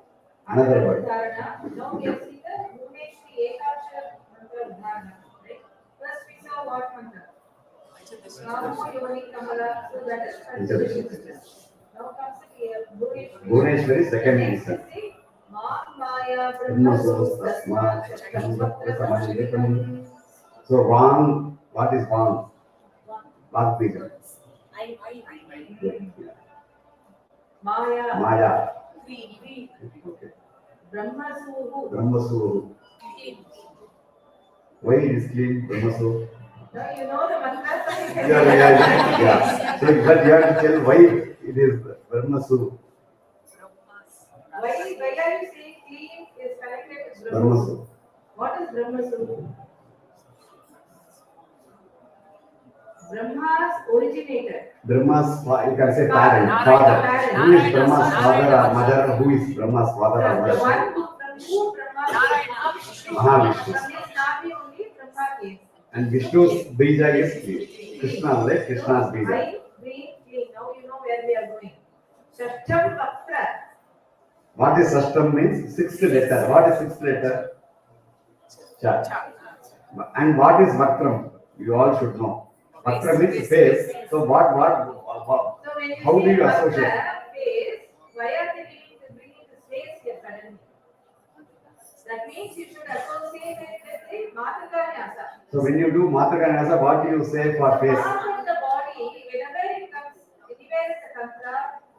Another word. Dharana. Now we have seen the Bhuvneshwari Ekakshara mantra Dharana. Right? First we saw what mantra? Namo Yoni Kamala. So that is first. Now comes the Bhuvneshwari, second Next is is the Maya Brahmasos Brahmasos Tasmat. So Vang, what is Vang? Vang bija. Maya Maya. Three Okay. Brahmasuru. Brahmasuru. Why it is clean? Brahmasuru. Now you know the mantras. Yeah. So, but you have to tell why it is Brahmasuru. Why are you saying clean is connected with Brahmasuru? Brahmasuru. What is Brahmasuru? Brahma's originator. Brahma's, you can say Father. parent, father. Parent. Who is Brahma's father or mother? Who is Brahma's father or The mother? one from whom Brahma came. Mahavishnu. From his Navi only Brahma came. And Vishnu's bija is Krishna, right? Krishna's bija. I, we, clean. Now you know where we are going. Shashtam Patra. What is Sashtam means? Sixth letter. What is sixth letter? Cha. And what is Vaktram? You all should know. Vaktram means face. So what, So when you how do say you Patra, associate? face, why are they bringing the face here suddenly? That means you should associate it with the Matrikanyasa. So when you do Matrikanyasa, what do you say for face? Part of the body, whenever it comes, anywhere is the tantra,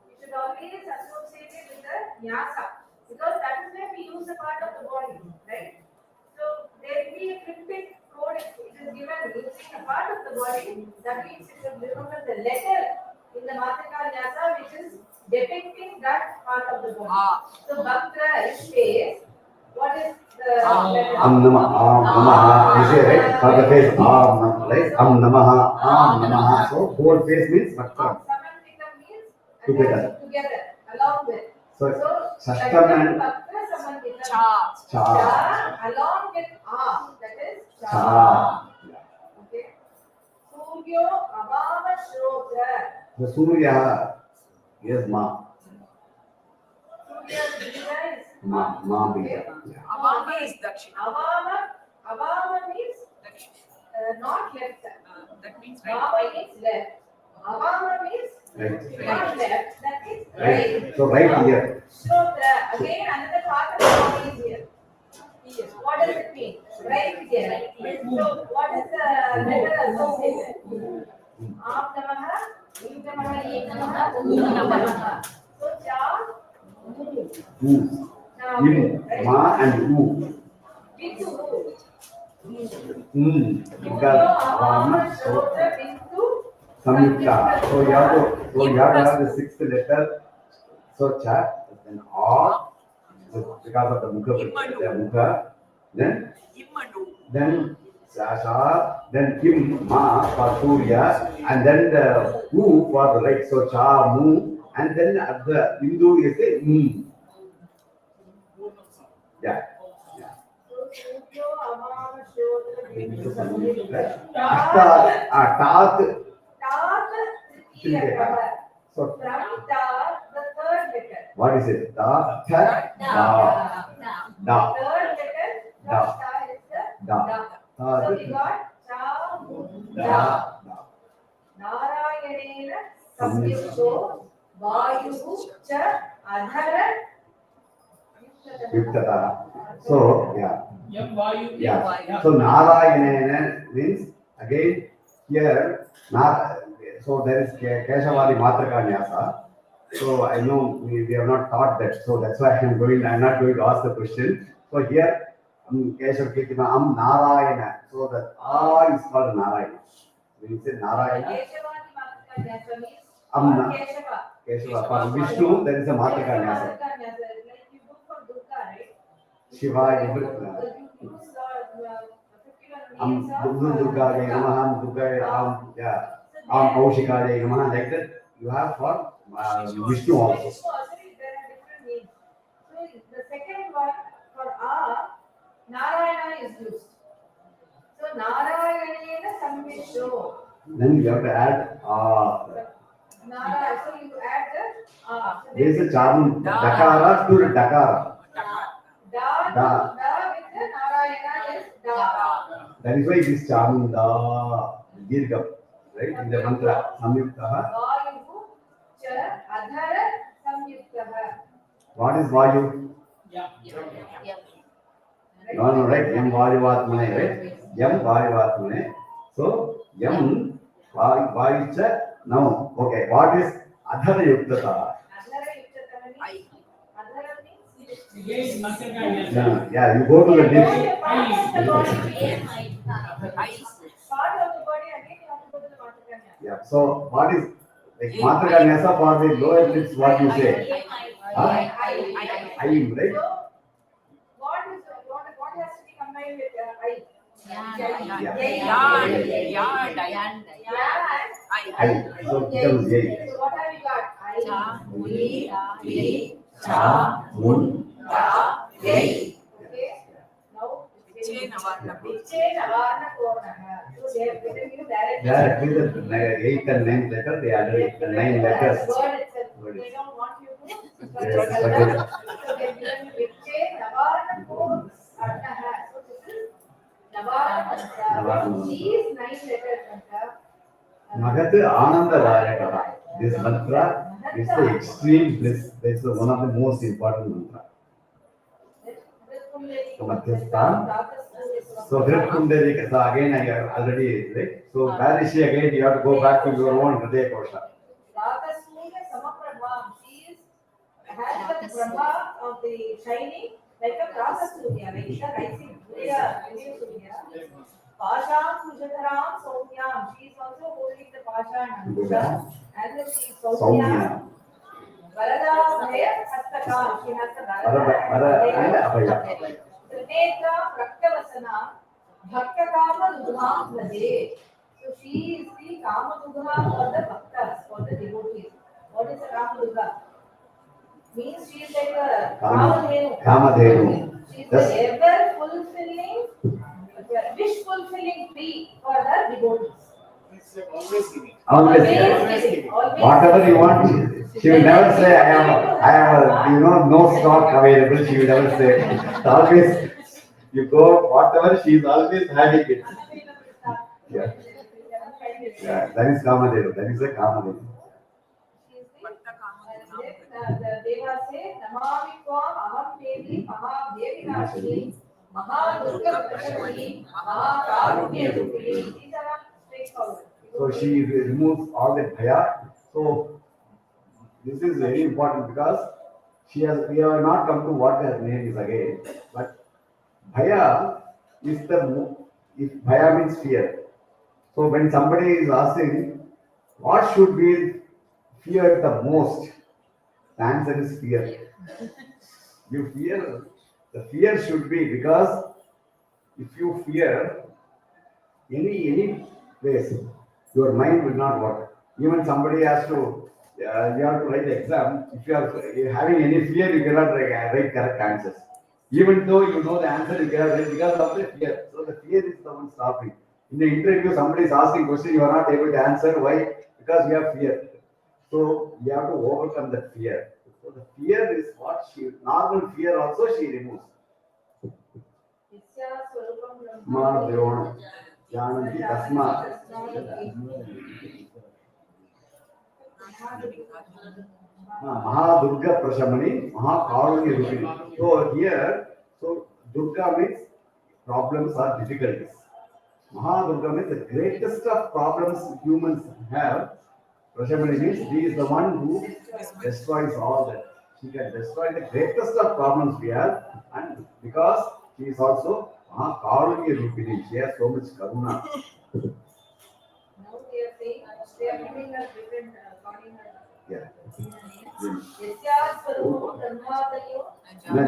you should always associate it with the nyasa. Because that is where we use a part of the body, right? So there will be a cryptic code, it is given using a part of the body. That means you should remember the letter in the Matrikanyasa which is depicting that part of the body. So Bhakra is face. What is the letter? Namaha. You say right? For the face, right? Namaha, Namaha. So whole face means Vaktram. Samantika means Together. along with. So Shashtam Sashtam and Bhakra Samantika. Cha. Cha along with that is cha. Cha. Okay. Suryo Abhava Shrotra. The Surya is Ma. Surya's bija is Ma bija. Yeah. Avama is Dakshina. Abhava means not left. That means right. Bhava means left. Abhava means Right. not left. That means Right. right. So right here. Shrotra. Again another part of the body is here. Here. What does it mean? Right here. So what is the letter associated? Am Namaha, Im Namaha, Ek Namaha, Om Namaha. So cha, Who? cha, Im, right? Ma and Who. Bindu who? Because Avama Shrotra Bindu Samita. So you have to have the sixth letter. So Cha, then A, so because of the Mukha, then Sasha, then Kim, Ma for Surya, and then the Who for the right. So Cha, Mu, and then at the Hindu is a Yeah. Suryo Avama Shrotra Bindu Tat. Tat Tritiya Kava. So From Tat, the third letter. what is it? Da, Tha, Da, Da, Third letter from Da. Tat is the Da. Da. Da, So we got cha, da. Da, Da. Narayanena samyukto vayuhu cha adhara Yuktata. So, yeah. So, Narayana means, again, here, so there is Keshavadi Matrikanyasa. So, I know we have not taught that. So, that's why I'm not going to ask the question. So, here, Keshav Kirtima, Narayana. So, that A is called Narayana. When you say Narayana, Keshavadi Matrikanyasa means Am- or Keshava. Keshava. For Vishnu, there is a Matrikanyasa. Matrikanyasa, like you do for Durga, right? Shiva, You use 51 names of Durga, Namaha, Durga, yeah. Kaushikaya, Namaha, like that. You have for Vishnu also. There are different names. So the second one for A, Narayana is used. So Narayanena Samvisho. Then you have to add Narayana. So you add the there is a charm Dakara to Dakara. Da Da. with the Narayana is Da. That is why it is charm Da Dirgam, right? In the mantra Samyuktaha. Vayuhu cha adhara samyuktaha. What is Vayu? No, right? Yam Vayuvatmane, right? Yam Vayuvatmane. So, Yam Vayucha. Now, okay, what is Adhara Yuktata? Adhara yuktatana means adhara means Yeah, you go to the deep. part of the body. Part of the body again you have to go to the Matrikanyasa. Yeah, so what is like Matrikanyasa for the lower lips? What you say? Aim, right? So what has to be combined with I? I. So it becomes Yai. So what have we got? I, Cha, Uni, Li, Cha, Mun. Ta, Yai. Okay. Now, Viche Navarna. Viche Navarna Kornaha. So they have given you directly. Directly the 8th and 9th letter, they added the 9 letters. Word itself. Word They don't want you to. Yes, So okay. they have given you Viche Navarna Kornaha. So this is Navarna. Navarna. These 9 letters. Magat Ananda Rayakara. This mantra is the extreme bliss. This is one of the most important mantra. So Madhyasthan. So Hripundarika. So again I have already right. So where is she again? You have to go back to your own Hridaya Kosha. Rakasura Samaprabha. She has the Brahma of the shining like a Rakasura, like the rising Surya. Pasha Sujataram Soumyam. She is also holding the Pasha and Anusha. And then she is Soumya. Varada Bhaya Hastakam. She has the Vara and Abhaya. Trinetra Praktavasana Bhaktakama Dudham Bhaje. So she is the Kama Dudha for the Bhaktas, for the devotees. What is the Kama Dudha? Means she is like a Kamadhenu. Kamadhenu. She is the ever fulfilling, wish fulfilling tree for the devotees. It's always giving. Always. Giving. Always. Whatever you want, she will never say, I have no stock available. She will never say. Always, you go, whatever, she is always having it. Yeah. Yeah, that is Kamadev. That is a Kamadev. The Deva say, Namami Kvam Aham Devi Mahadevi Nashini Mahadurga Prashamani Mahakarunya Rupini. These are not straightforward. So she removes all the bhaya. So this is very important because we have not come to what her name is again. But bhaya is if bhaya means fear. So when somebody is asking, what should we fear the most? The answer is fear. You fear, the fear should be because if you fear any place, your mind will not work. Even somebody has to, you have to write the exam. If you are having any fear, you cannot write correct answers. Even though you know the answer, you cannot write because of the fear. So the fear is the one stopping. In the interview, somebody is asking question, you are not able to answer. Why? Because you have fear. So you have to overcome that fear. So the fear is what normal fear also she removes. Mahadevan, Jananti Tasma. Mahadurga Prashamani, Mahakarunya Rupini. So here, so Durga means problems or difficulties. Mahadurga means the greatest of problems humans have. Prashamani means he is the one who destroys all that. She can destroy the greatest of problems we have, and because she is also Mahakarunya Rupini, she has so much karuna. Now they are saying, they are giving us different, calling her. Yeah. Yasya Swarupo Brahmadayo Na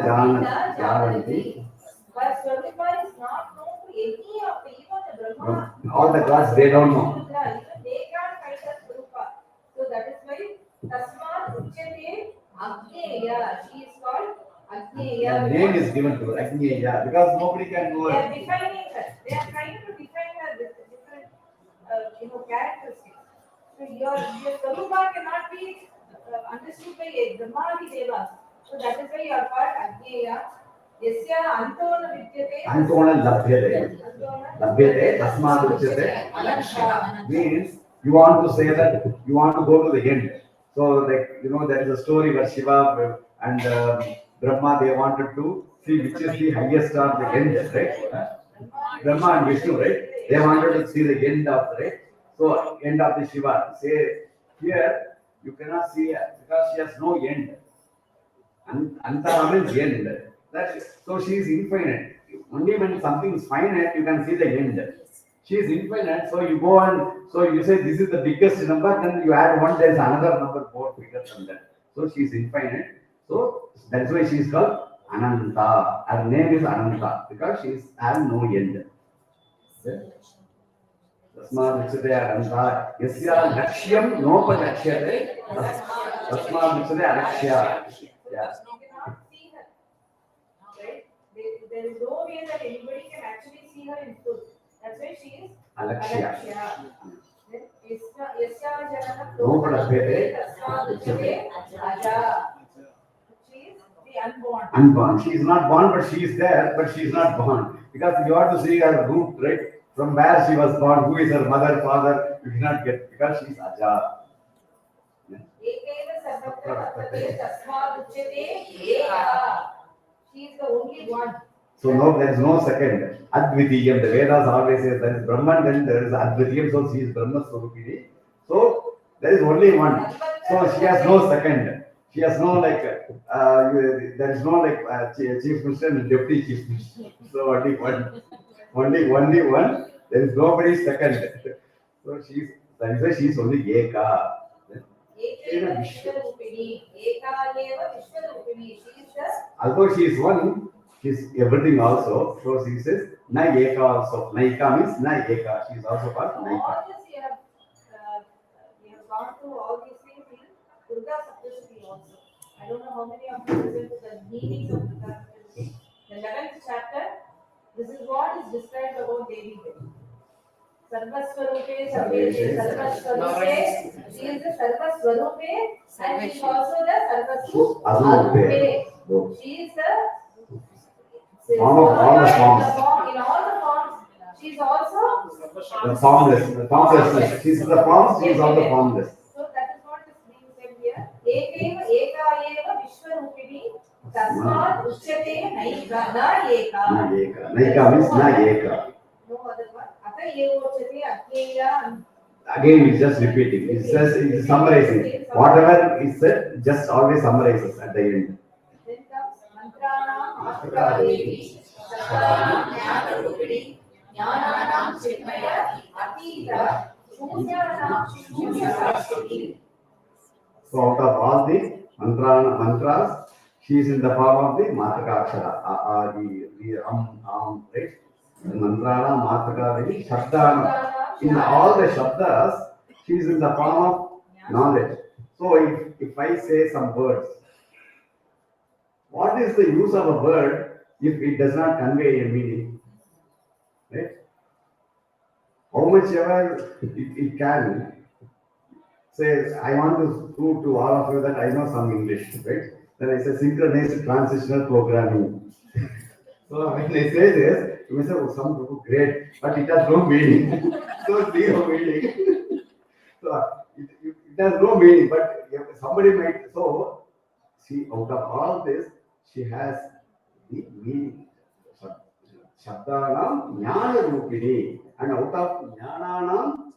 Jananti. But Swarupa is not known to any of the, even the Brahma. All the gods, they don't know. Even they can't find the Swarupa. So that is why Tasmat Uchyate Agneya. She is called Agneya. The name is given to her, Agneya, because nobody can know They her. are defining her. They are trying to define her with different, characteristics. So your Swarupa cannot be understood by a Brahmadi Devas. So that is why you are called Agneya. Yasya Antona Vidyate. Antona Labhyate. Labhyate, Tasmat Uchyate. Alaksha. Means you want to say that you want to go to the end. So, like, there is a story where Shiva and Brahma, they wanted to see which is the highest of the end, right? Brahma and Vishnu, right? They wanted to see the end of the, right? So, end of the Shiva. Say, here, you cannot see her because she has no end. Antara means end. So, she is infinite. Only when something is finite, you can see the end. She is infinite, so you go and so you say this is the biggest number, then you add one, there is another number more bigger than that. So she is infinite. So that's why she is called Ananta. Her name is Ananta because she has no end. Tasmad Vichyate Ananta. Yasya Lakshyam Nopalakhyate. Tasmad Vichyate Alakshya. Yeah. You cannot see her. Right? There is no way that anybody can actually see her in full. That's why she is Alakshya. Alakshya. Then Yasya Janana Nopalakhyate. Tasmad Vichyate Aja. She is the unborn. Unborn. She is not born, but she is there, but she is not born. Because you have to see her root, right? From where she was born, who is her mother, father, you cannot get, because she is Aja. Ekaiva sarvatra vartate tasmad uchyate eka. She is the only one. So no, there is no second. Advitiyam. The Vedas always say there is Brahman, then there is Advitiyam, so she is Brahma Swarupini. So there is only one. So she has no second. She has no like, there is no like chief minister and deputy chief minister. So only one. Only one. There is nobody second. So that is why she is only Eka. Ekaiva Vishwarupini. Ekayeva Vishwarupini. She is the Although she is one, she is everything also. So she says, Na Eka also. Naika means Na Eka. She is also part Naika. all this we have gone through all these things in Durga Saptashti also. I don't know how many of you listen to the meanings of Durga Saptashti. The 11th chapter, this is what is described about Devi. Sarvaswarupe, Sarveshe, Sarvaswarupe. She is the Sarvaswarupe and she is also the Sarvaswarupe. She is the Form of all the forms. In all the forms, she is also The formless. The formlessness. She is the form, she is also formless. So that is what is being said here. Ekayeva Vishwarupini Tasmad Uchyate Naika Na Eka. Na Eka. Naika means Na Eka. No other one. Ata Yevochate Akyeya. Again, it's just repeating. It says, it's summarizing. Whatever is said, just always summarizes at the end. Then comes Mantranam Mahatra Devi Sarvanam Jnana Rupini Jnananam Chitmaya Atita Shunyanam Shunyasashti. So out of all the mantras, she is in the form of the Mataka Akshara. Right? The mantrana, Mataka, Shabdana. In all the Shabdas, she is in the form of knowledge. So if I say some words, what is the use of a word if it does not convey a meaning? Right? How much ever it can. Say, I want to prove to all of you that I know some English, right? Then I say synchronized transitional programming. So when I say this, you may say, oh, some people great, but it has no meaning. So zero meaning. So it has no meaning, but somebody might. So see, out of all this, she has the meaning. Shabdanam Jnana Rupini, and out of Jnananam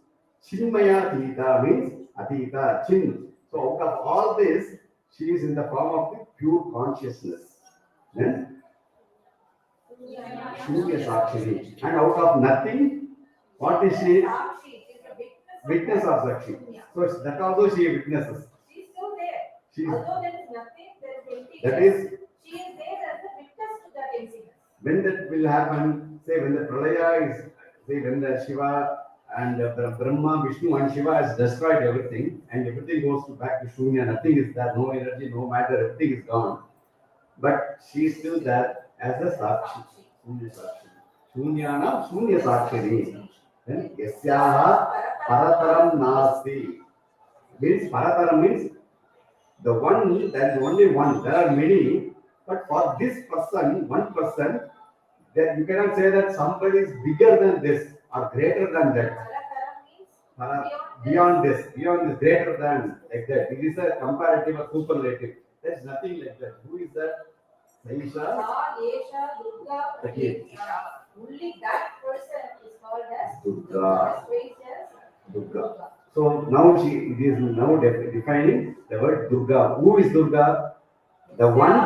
Chinmaya Atita means Atita, Chin. So out of all this, she is in the form of the pure consciousness. Then Shunya Sakshini. And out of nothing, what is she? Sakshi is a Witness of Sakshi. So that also she witnesses. She is still there. She is, Although there is nothing, there is emptiness. that is, She is there as a witness to that emptiness. when that will happen, say when the Pralaya is, say when the Shiva and the Brahma, Vishnu and Shiva has destroyed everything and everything goes back to Shunya, nothing is there, no energy, no matter, everything is gone. But she is still there as a Sakshi. Shunya Sakshi. Shunyana Shunya Sakshini. Then Yasyaha Parataram Nasti. Means Parataram means the one, there is only one. There are many, but for this person, one person, that you cannot say that somebody is bigger than this or greater than that. Parataram means Beyond this, greater than, like that. It is a comparative or superlative. There is nothing like that. Who is that? Saisha. Sa Yesha Durga Pratyekta. Only that person is called as Durga. auspicious Durga. So now it is now defining the word Durga. Who is Durga? The one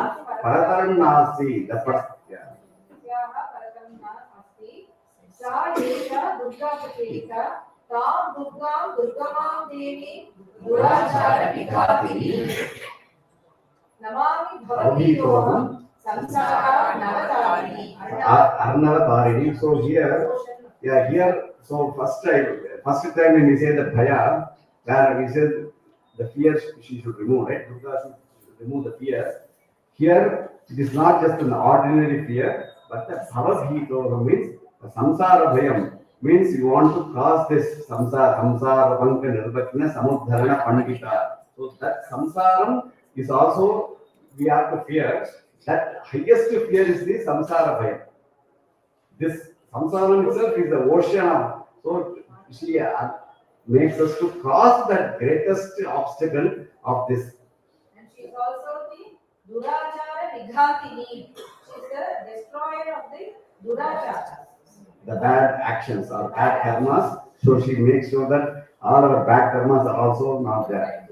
Parataram Nasti. The first. Yeah. Yasyaha Parataram Nasti. Sa Yesha Durga Pratyekta. Tam Durgam Durgamam Devi Durachara Vikatini. Namami Bhavati Yoham Samsara Navatarini. Arnavatarini. So here Yeah, here, so first time when we say the bhaya, where we said the fear she should remove, right? Durga should remove the fear. Here, it is not just an ordinary fear, but the bhavabhito means the samsara bhayam, means you want to cross this samsara panka nirbhakna samudharana pandita. So that samsaram is also, we have to fear. That highest fear is the samsara bhayam. This samsara itself is the ocean of, so she makes us to cross that greatest obstacle of this. And she is also the Durachara Vighatini. She is the destroyer of the Durachara. The bad actions or bad karmas, so she makes sure that all our bad karmas are also not there.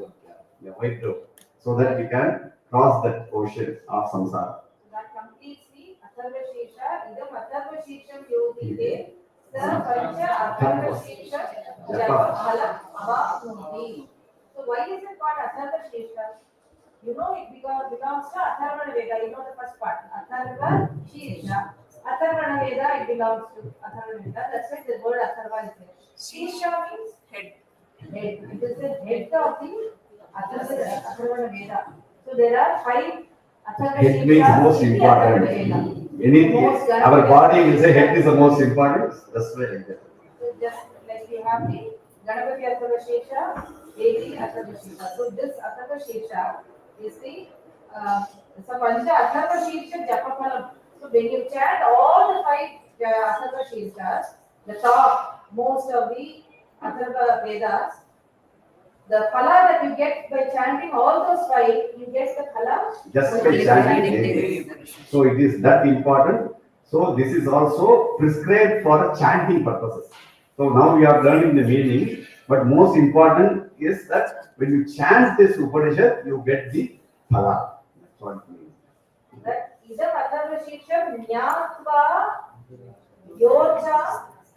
Yeah, wiped out, so that we can cross that ocean of samsara. That completes the Atharva Shesha. Idam Atharva Shesham Yodite. Sa Pancha Atharva Shesha Japa Abhakunti. So why is it called Atharva Shesha? You know it because belongs to Atharvana Veda. You know the first part. Atharva Shesha. Atharvana Veda, it belongs to Atharvana Veda. That's why the word Atharva is there. Shesha means Head. head. It is the head of the Atharvana Veda. So there are 5 Atharva Head means Sheshas most in the important. Atharvana Veda. Anything, Most our body will say head is the most important. That's why like that. So just like you have the Ganapati Atharva Shesha, Devi Atharva Shesha. So this Atharva Shesha is the Pancha Atharva Shesha Japaphalam. So when you chant all the 5 Atharva Sheshas, the top most of the Atharva Vedas, the phala that you get by chanting all those 5, you get the phala Just by chanting daily. So it is that important. So this is also prescribed for chanting purposes. So now we are learning the meaning, but most important is that when you chant this Upanishad, you get the phala. That's what it means. that idam Atharva Shesham Nyatva Yocha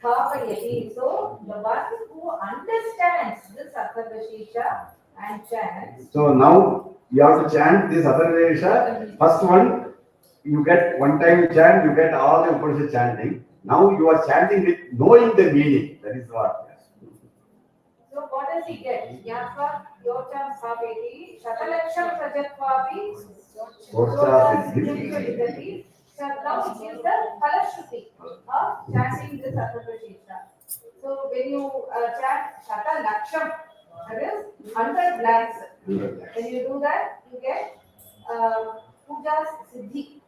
Thapayati. So the one who understands this Atharva Shesha and chants. So now you have to chant this Atharvesha. First one, you get one time you chant, you get all the Upanishad chanting. Now you are chanting with knowing the meaning. That is what. So what does he get? Nyatva Yocha Thapayati. Shatalaksham Prajatvapi. Socha Siddhi. So now it is the Falashruti of chanting this Atharva Shesha. So when you chant Shata Laksham, that is 100 blanks. When you do that, you get Puja's Siddhi.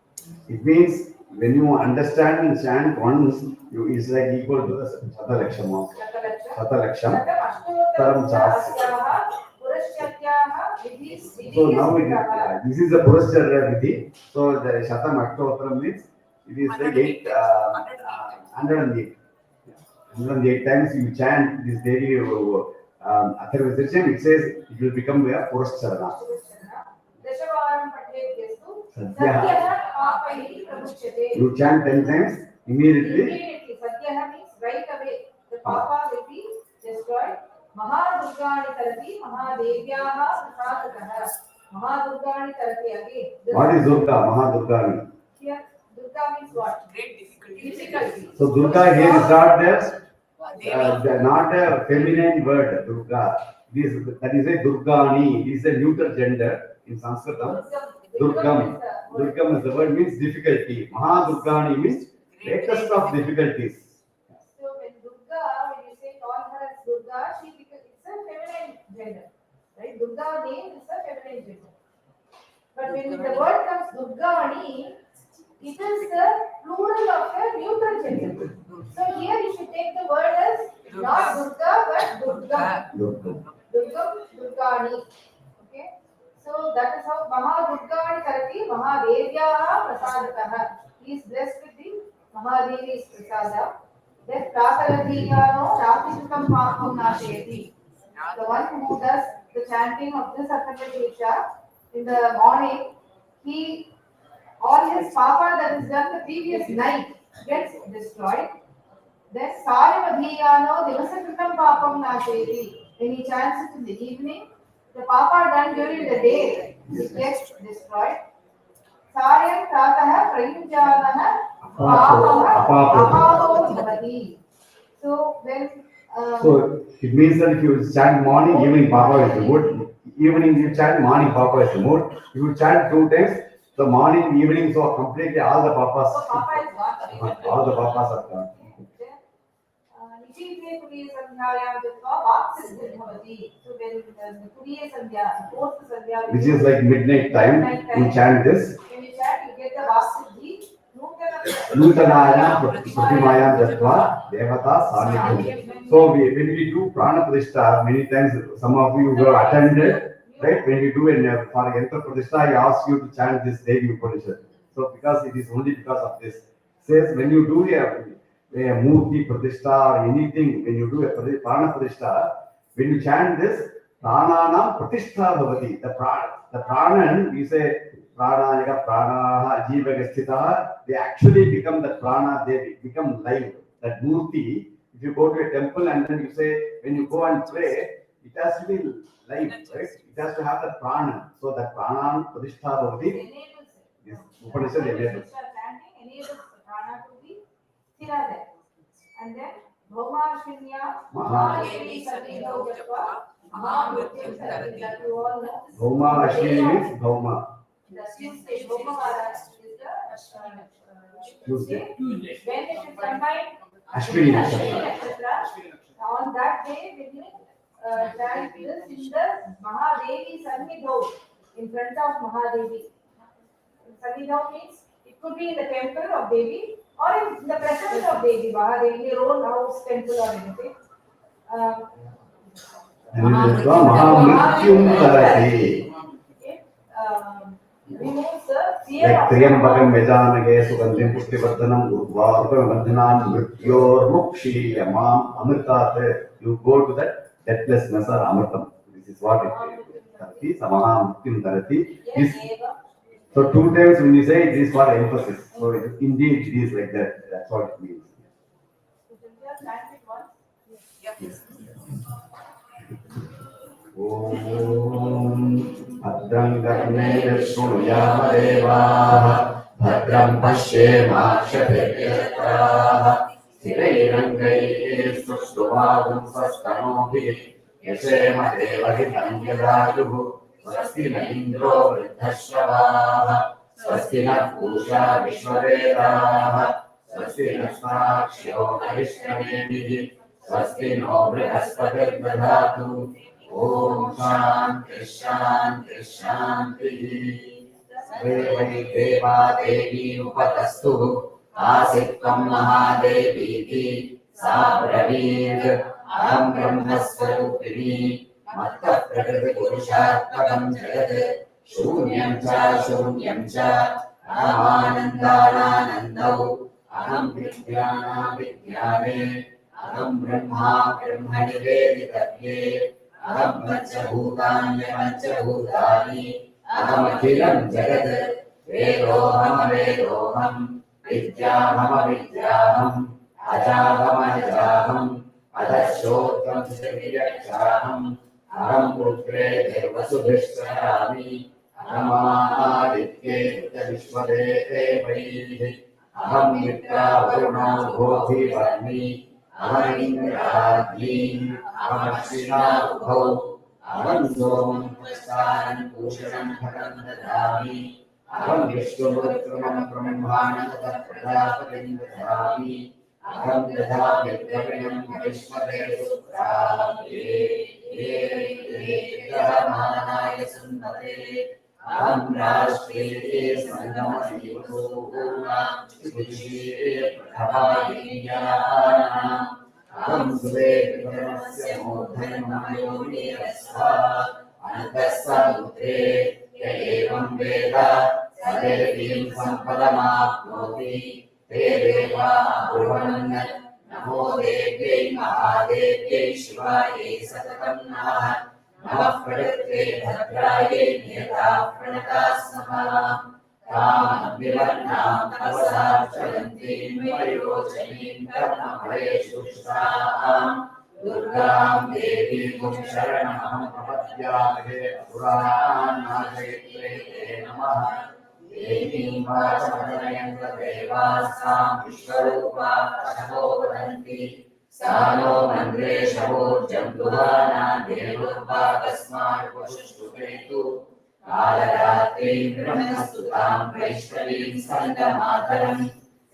It means when you understand and chant once, it's like equal to the Shata Laksham. Shata Laksham. Shata Laksham. Taram Taram Chas. So now this is the Purashya Vidhi. So the Shatam Ashtottram means it is like 108. 108 times you chant this Devi Atharvasya, it says it will become a Purashya. You chant 10 times, immediately. Satyaha means right away. The papa will be destroyed. Mahadurgani Tarati, Mahadevyaha Prasadataha. Mahadurgani Tarati again. What is Durga? Mahadurgani. Here, Durga means what? Great difficulty. Difficulty. So Durga here is not a feminine word, Durga. That is a Durgani. It is a neuter gender in Sanskrit. Durgam. Durgam is the word means difficulty. Mahadurgani means greatest of difficulties. So when you say call her as Durga, it's a feminine gender. Right? Durga name is a feminine gender. But when the word comes Durgani, it is the plural of a neutral gender. So here you should take the word as not Durga but Durgam. Durgam, Durgani. Okay? So that is how Mahadurgani Tarati Mahadevyaha Prasadataha. He is blessed with the Mahadevi's Prasada. Then Prataradhikano Rapisukam Papam Nashayati. The one who does the chanting of this Atharva Shesha in the morning, all his papa that is done the previous night gets destroyed. Then Sayamadhiyano Divasakritam Papam Nashayati. When he chants it in the evening, the papa done during the day gets destroyed. Saryan Prataha Prayujanaha Apado Bhavati. So when So it means that if you chant morning, evening, Papa is the mood. Evening you chant, morning, Papa is the mood. If you chant 2 times, the morning, evening, so completely all the Papas. so Papa is gone. All the Papas are gone. Nitite Kuriya Sandhyayam Jatva Vaksisya Bhavati. So when the Kuriya Sandhya, the fourth Sandhya, Which is like midnight time, you chant this. when you chant, you get the Vaksisiddhi. Nutanayam Pratimayam Jatva Devata Samita. So when we do Prana Pradishta, many times some of you who have attended, right? When we do for Yantra Pradishta, I ask you to chant this Devi Upanishad. So because it is only because of this. Says when you do a Murti Pradishta or anything, when you do a Prana Pradishta, when you chant this, Prananam Pratishta Bhavati. The Pranan, we say Pranayaka, Pranaha, Jivaga Sthita, they actually become the Prana, they become live. That Murti, if you go to a temple and then you say, when you go and pray, it has to be live, right? It has to have the Prana. So that Pranan Pratishta Bhavati, this Upanishad enables. Chanting enables the prana to be sthira there. And then Bhaumashinya Mahadevi Sanidho Jatva Mahamrityam Sarati. That you all know. Bhauma Ashwini means Bhauma. The Tuesday, Bhomavara is the Tuesday. When it is combined, Ashwini Ashwini Nakshatra. Nakshatra, on that day, when you chant this in the Mahadevi Sannidho, in front of Mahadevi. Sannidho means it could be in the temple of Devi or in the presence of Devi, Mahadevi, your own house, temple or anything. Mahamrityum Tarati. Removes the fear Like of Triyambakam Vejanage Sugandhim Pushtivardhanam Urvarupavardhanam Mrityor Mukshi Yamam Amritat. You go to that deathlessness or Amritam. This is what it is. Tarati, Samaham Tarati. So 2 times when you say it is for emphasis. So indeed it is like that. That's what it means. Om Bhadram Karne Shunuyama Deva Bhadram Pashyemakshatiryatraha Sthirairangai Sushtuvagam Sastanohi Yashema Devahitam Yadajuhu Swasti na Indro Vridhashavaha Swasti na Pusha Vishwavedaha Swasti na Sakshyo Karishnavevihi Swasti no Brihaspati Dadhatu Om Shanti Shanti Shanti Svevai Deva Devi Upatastu Asitvam Mahadevi Sabravir Aham Brahmasvarupini Matta Prakriti Purushatmakam Jagat Shunyam Cha Aham Anandananandau Aham Vidyana Vidyane Aham Brahma Brahmani Veditavye Aham Pancha Bhutani Aham Akhilam Jagat Vedoham Vidyaham Ajaham Adashodham Sriyakshaham Aham Putre Devasubhishrami Aham Aditye Vishwade Vaihi Aham Mitra Varuna Bhodhi Varni Aham Indradhi Aham Ashvina Ubhau Aham Som Prastanan Pushanam Bharam Dadami Aham Vishwamutramam Brahmanam Pradapatim Dadami Aham Dadami Dhavinam Vishwade Suprabhe Ramanaya Sundare Aham Rashtriye Sangamasiva Suji Prabhaviyanam Aham Sule Vikramasya Modhanamayo Nirasva Antasamutre Evam Veda Sadevim Sampadamapnoti Te Bhuvan Namo Devi Mahadevye Shivaye Satatam Namah Namah Pradate Bhadraye Niyata Pranatasmaha Tam Vivarnam Tapasa Chalanti Mayurochanim Karma Bhayeshu Shtam Durgam Devi Gum Sharanam Prapadyamahe Puran Najayitre Namah Devi Vachamanayam Devasam Vishwarupa Vasho Vadanti सानो मन्द्रे शवोर्जं दुहाना देवोर्वाकस्मात् पशुष्टुपेतु कालरात्रिं ब्रह्मस्तुतां वैष्णवीं स्कन्दमातरम्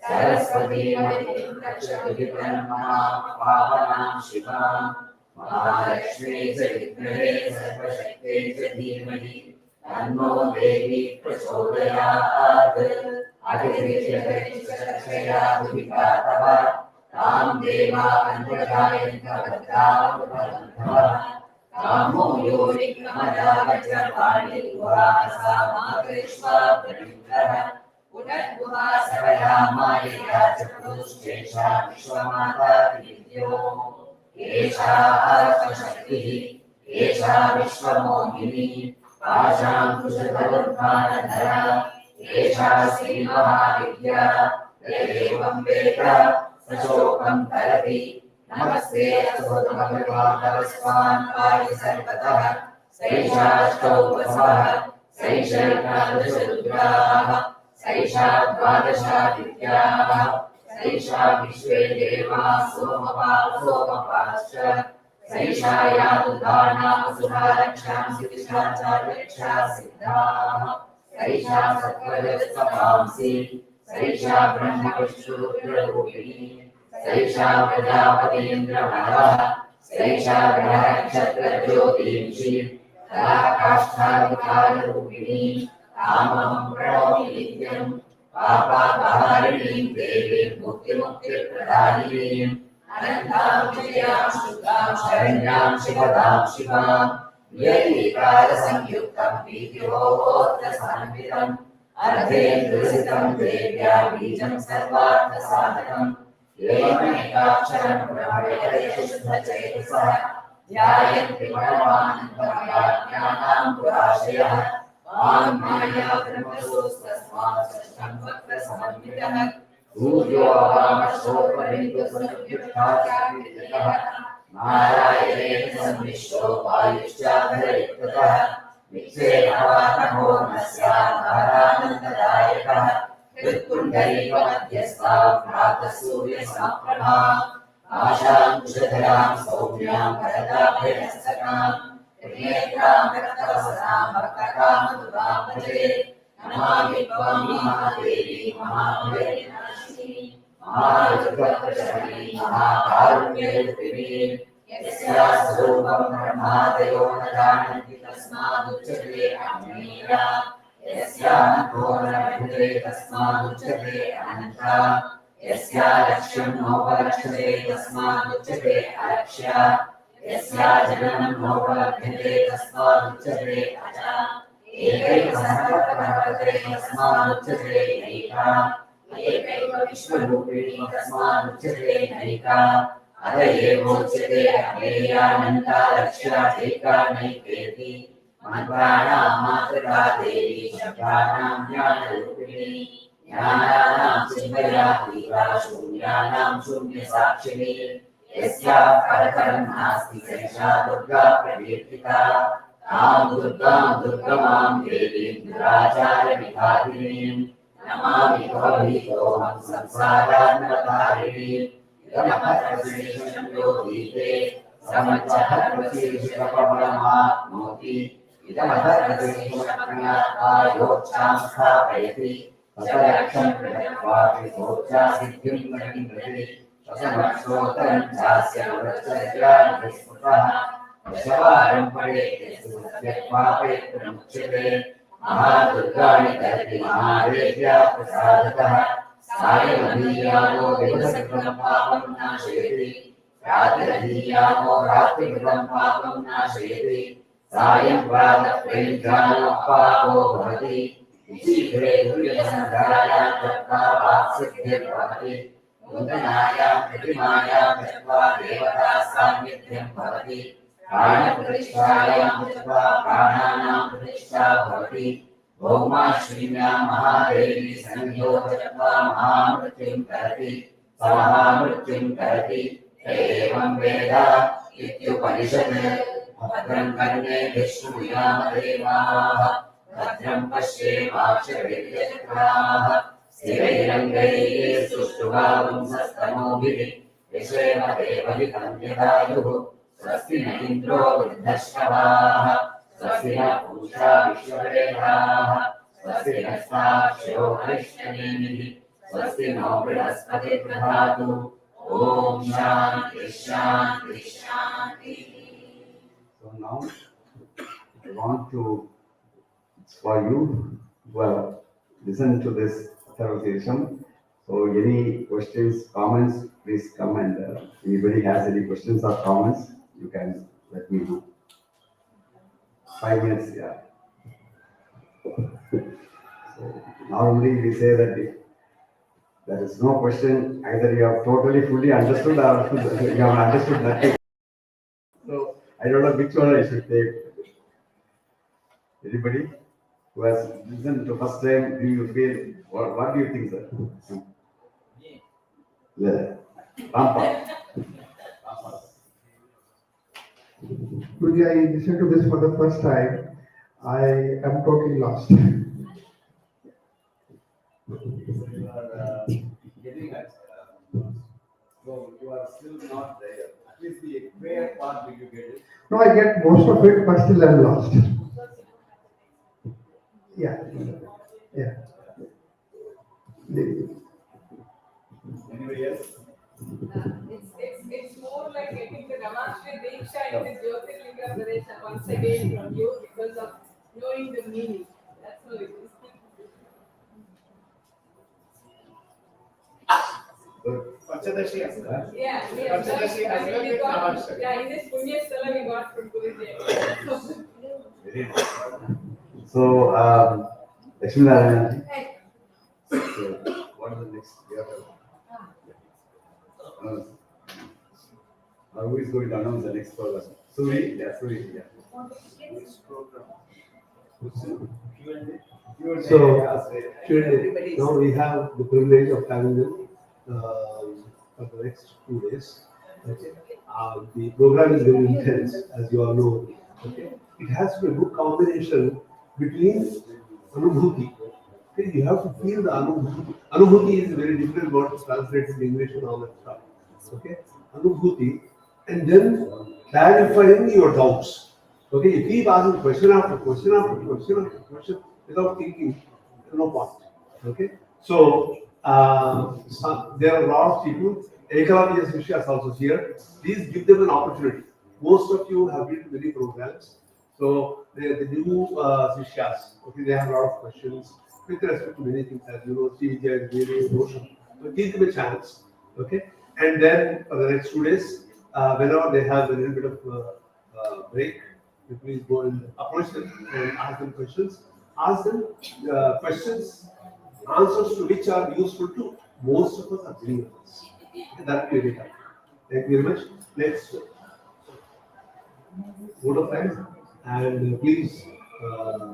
सरस्वतीमतीं रक्षतुभिर्ब्रह्मणा पावनां शिवां महालक्ष्मी च विद्महे सर्वशक्त्यै च धीमहि तन्नो देवी प्रचोदयात् अतिरिच्यया विघातः तां देवा अन्यजायन्तवद्दावद्भवः कामो यो विक्रमदावज्रपाणिर्वासा मातृष्वा प्रवित्रः पुनर्गुहा सरया मायया चतुष्टेषा विश्वमाता विद्यो एषा अर्थशक्तिः एषा विश्वमोहिनी पाशां कुशधरोद्धारधरा एषा श्रीमहाविद्या एवं वेद सशोकं तरति नमस्ते भगवान् पाहि सर्वतः सैषाष्टौ वसवः सैषैकादशरुद्राः सैषा द्वादशा विद्याः सैषा विश्वे देवा सोमपाश्च सैषा यातुदानासुरा रक्षांसि विशाचार्यक्षा सिद्धाः सैषा सत्त्वजस्तपांसि सैषा ब्रह्मविष्णुरुद्ररूपिणी सैषा प्रजापतीन्द्रमणवः सैषा ग्रहनक्षत्रज्योतिंषि कलाकाष्ठादिकालरूपिणी तामहं प्रणौमि नित्यं पापापहारिणीं देवीं मुक्तिप्रदायिनीम् अनन्तां विजयां शुद्धां शरण्यां शिवदां शिवां व्यतिकालसंयुक्तं वीर्योत्तसमन्वितम् अर्धेन्दुरसितं देव्या बीजं सर्वार्थसाधकम् एवमेकाक्षरं ब्रह्मणे शुद्धचेतसः ध्यायन्ति परमानन्दमयाज्ञानां पुराशयः वाङ्माया ब्रह्मसूत्रस्मात् षष्ठं वक्त्रसमन्वितः सूर्यो वामशोपरिन्दुसंयुक्ताचार्यतः नारायणेन संविष्टो वायुश्चाधरयुक्तः निक्षेपवातमो नस्याधारानन्ददायकः हृत्कुण्डलीकमध्यस्था प्रातः सूर्यसमप्रभा आशां कुशधरां सौम्यां भरताभयहस्तकां त्रिनेत्रां रक्तवसनां भक्तकामदुरां भजे नमामि त्वां महादेवी महाभयविनाशिनी महारुद्रप्रचरणी महाकारुण्यरूपिणी यस्याः स्वरूपं ब्रह्मादयो न जानन्ति तस्मादुच्यते अमेया यस्याः नो न विद्यते तस्मादुच्यते अनन्ता यस्याः लक्ष्यं नोपलक्ष्यते तस्मादुच्यते अलक्ष्या यस्याः जननं नोपलभ्यते तस्मादुच्यते अजा एकैकसहस्रवर्तते तस्मादुच्यते नैका एकैक विश्वरूपिणी तस्मादुच्यते नैका अत एवोच्यते अमेयानन्ता लक्ष्या चैका नैकेति मन्त्राणां मातृका देवी शब्दानां ज्ञानरूपिणी ज्ञानानां चिन्मया तीव्रा शून्यानां शून्यसाक्षिणी यस्याः परतरं नास्ति सैषा दुर्गा प्रकीर्तिता तां दुर्गां दुर्गमां देवीं दुराचारविघातिनीं नमामि भवभीतोऽहं संसारान्नतारिणीम् इदमहर्षेषं यो दीते समर्थहर्षेषकपरमाप्नोति इदमहर्षेषमज्ञात्वा योच्छां स्थापयति ततलक्षं प्रदत्त्वा विभोक्तासिद्धिं प्रति तसमक्षोत्तरं चास्य वृक्षस्यादिस्फुटः दशवारं पठेत् त्यक्त्वा प्रमुच्यते महादुर्गाणि तरति महादेव्या प्रसादतः सायमधीयानो दिवसकृतं पापं नाशयति रात्रिरधीयानो रात्रिकृतं पापं नाशयति सायं प्रातःप्रयुञ्जानो पापो भवति शीघ्रे दुर्यसन्धायां गत्वा वाक्सिद्धिर्भवति नूतनायां प्रतिमायां गत्वा देवता सान्निध्यं भवति प्राणप्रतिष्ठायां गत्वा प्राणानां प्रतिष्ठा भवति भौमा श्रीम्यां महादेवी संयोजयित्वा महामृत्युं करति स महामृत्युं करति एवं वेद इत्युपनिषत् भद्रं कर्णेभिः शृणुयाम देवाः भद्रं पश्येमाक्षभिर्यजत्राः स्थिरैरङ्गैः सुष्ठुवागुंसस्तनूभिः यशेम देवहितं यदायुः स्वस्ति न इन्द्रो वृद्धश्रवाः स्वस्ति न पूषा विश्ववेदाः स्वस्ति नस्तार्क्ष्यो अरिष्टनेमिः स्वस्ति नो बृहस्पतिर्दधातु ॐ शान्ति शान्ति शान्तिः. So now I want to, it's for you who have listened to this conversation. So any questions, comments, please come and anybody has any questions or comments, you can let me know. 5 minutes, yeah. So normally we say that if there is no question, either you have totally fully understood or you have understood nothing. So I don't know which one I should take. Anybody who has listened to first time, do you feel, what do you think, sir? Yeah. Rampa. Guruji, I listened to this for the first time. I am totally lost. You are getting at, so you are still not there. At least the prayer part, did you get it? No, I get most of it, but still I'm lost. Yeah. Yeah. Anybody else? It's more like getting the Namaste Diksha in the Jyotirlinga Pradesh once again from you because of knowing the meaning. That's how it is. Panchadashi as well. Yeah, we have done. Panchadashi as well with Namaste. Yeah, in this Punya Sthala we got from Guruji. Very good. So, Lakshmi Narayana. So, what is the next? Who is going to announce the next program? Suri? Yeah, Suri. Yeah. Next program. So, now we have the privilege of having them for the next 2 days. Okay. The program is very intense, as you all know. Okay. It has to be a good combination between anubhuti. Okay. You have to feel the anubhuti. Anubhuti is a very difficult word to translate in English and all that stuff. Okay. Anubhuti, and then clarifying your doubts. Okay. You keep asking question after question after question after question without thinking, no point. Okay. So there are a lot of people. Ekalavya Shishya is also here. Please give them an opportunity. Most of you have been to many programs. So the new Shishyas, okay, they have a lot of questions with respect to many things, as you know, Sri Vidya is really emotional. So give them a chance. Okay. And then for the next 2 days, whenever they have a little bit of break, you please go and approach them and ask them questions. Ask them questions, answers to which are useful to most of us are believers. That will be it. Thank you very much. Let's vote of thanks, and please,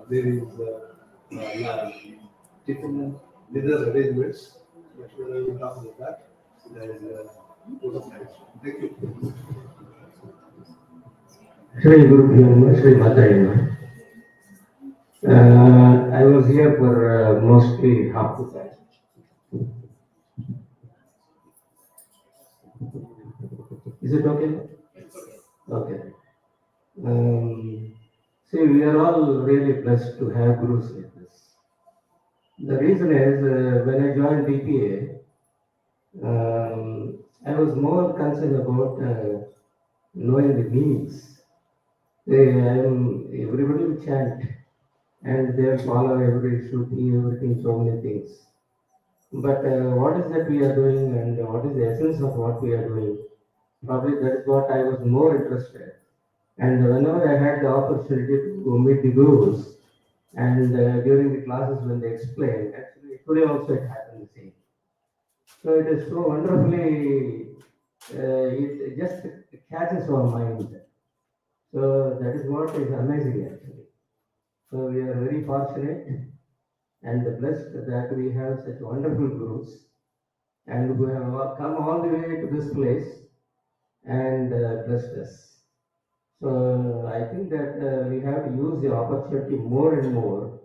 there is different dinner arrangements. We will talk about that. There is vote of thanks. Thank you. Shri Guru Bhramaramba, Shri Bhramaramba. I was here for mostly half the time. Is it okay? Okay. See, we are all really blessed to have gurus like this. The reason is, when I joined DPA, I was more concerned about knowing the meanings. Everybody will chant, and they will follow every shruti, everything, so many things. But what is that we are doing, and what is the essence of what we are doing? Probably that is what I was more interested. And whenever I had the opportunity to meet the gurus, and during the classes when they explain, actually today also it happened the same. So it is so wonderfully, it just catches our mind. So that is what is amazing actually. So we are very fortunate and blessed that we have such wonderful gurus, and who have come all the way to this place and blessed us. So I think that we have to use the opportunity more and more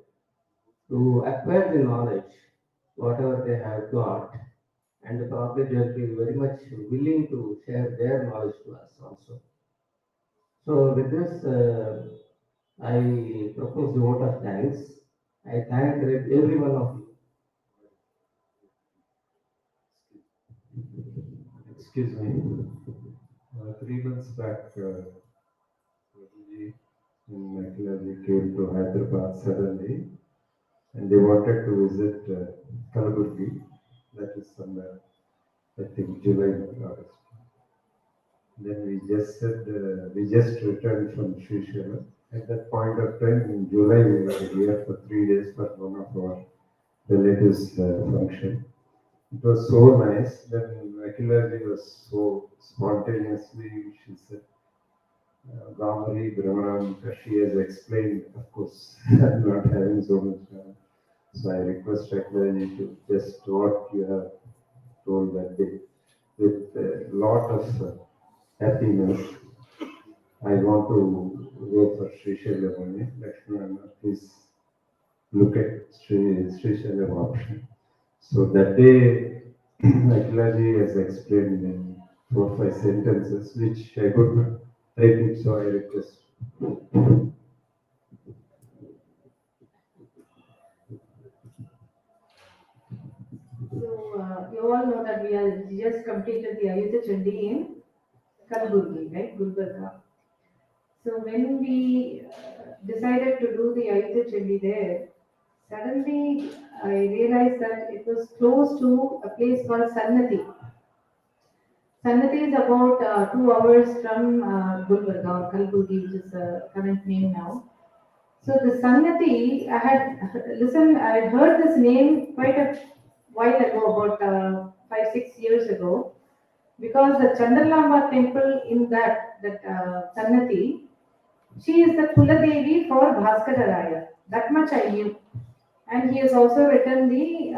to acquire the knowledge, whatever they have got, and probably they will be very much willing to share their knowledge to us also. So with this, I propose the vote of thanks. I thank every one of you. Excuse me. 3 months back, Prabhuji and Mallikarjuna came to Hyderabad suddenly, and they wanted to visit Kalaburgi. That is somewhere, I think, July or August. Then we just said, we just returned from Srisailam. At that point of time, in July, we were here for 3 days for one of our relatives' function. It was so nice. Then Mallikarjuna was so spontaneously, she said, Sri Bhramaramba, she has explained, of course, I'm not having so much time. So I request Mallikarjuna to just what you have told that day with a lot of happiness. I want to go for Srisailam only. Lakshmana, please look at Srisailam option. So that day, Mallikarjuna has explained in 4 or 5 sentences, which I could not take it, so I request. So, you all know that we have just completed the Ayudha Chandi in Kalaburgi, right, Gulbarga. So when we decided to do the Ayudha Chandi there, suddenly I realized that it was close to a place called Sannati. Sannati is about 2 hours from Gulbarga or Kalaburgi, which is the current name now. So the Sannati, I had heard this name quite a while ago, about 5-6 years ago, because the Chandralamba temple in that Sannati, she is the Kula Devi for Bhaskara Raya. That much I knew. And he has also written the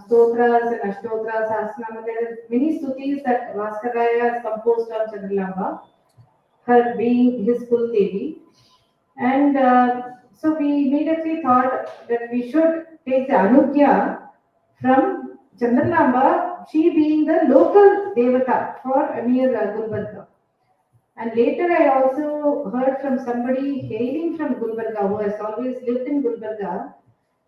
stotras and ashtotras, sahasranama. There are many stutis that Bhaskara Raya has composed on Chandralamba, her being his Kul Devi. And so we immediately thought that we should take the Anugya from Chandralamba, she being the local Devata for near Gulbarga. And later I also heard from somebody hailing from Gulbarga who has always lived in Gulbarga.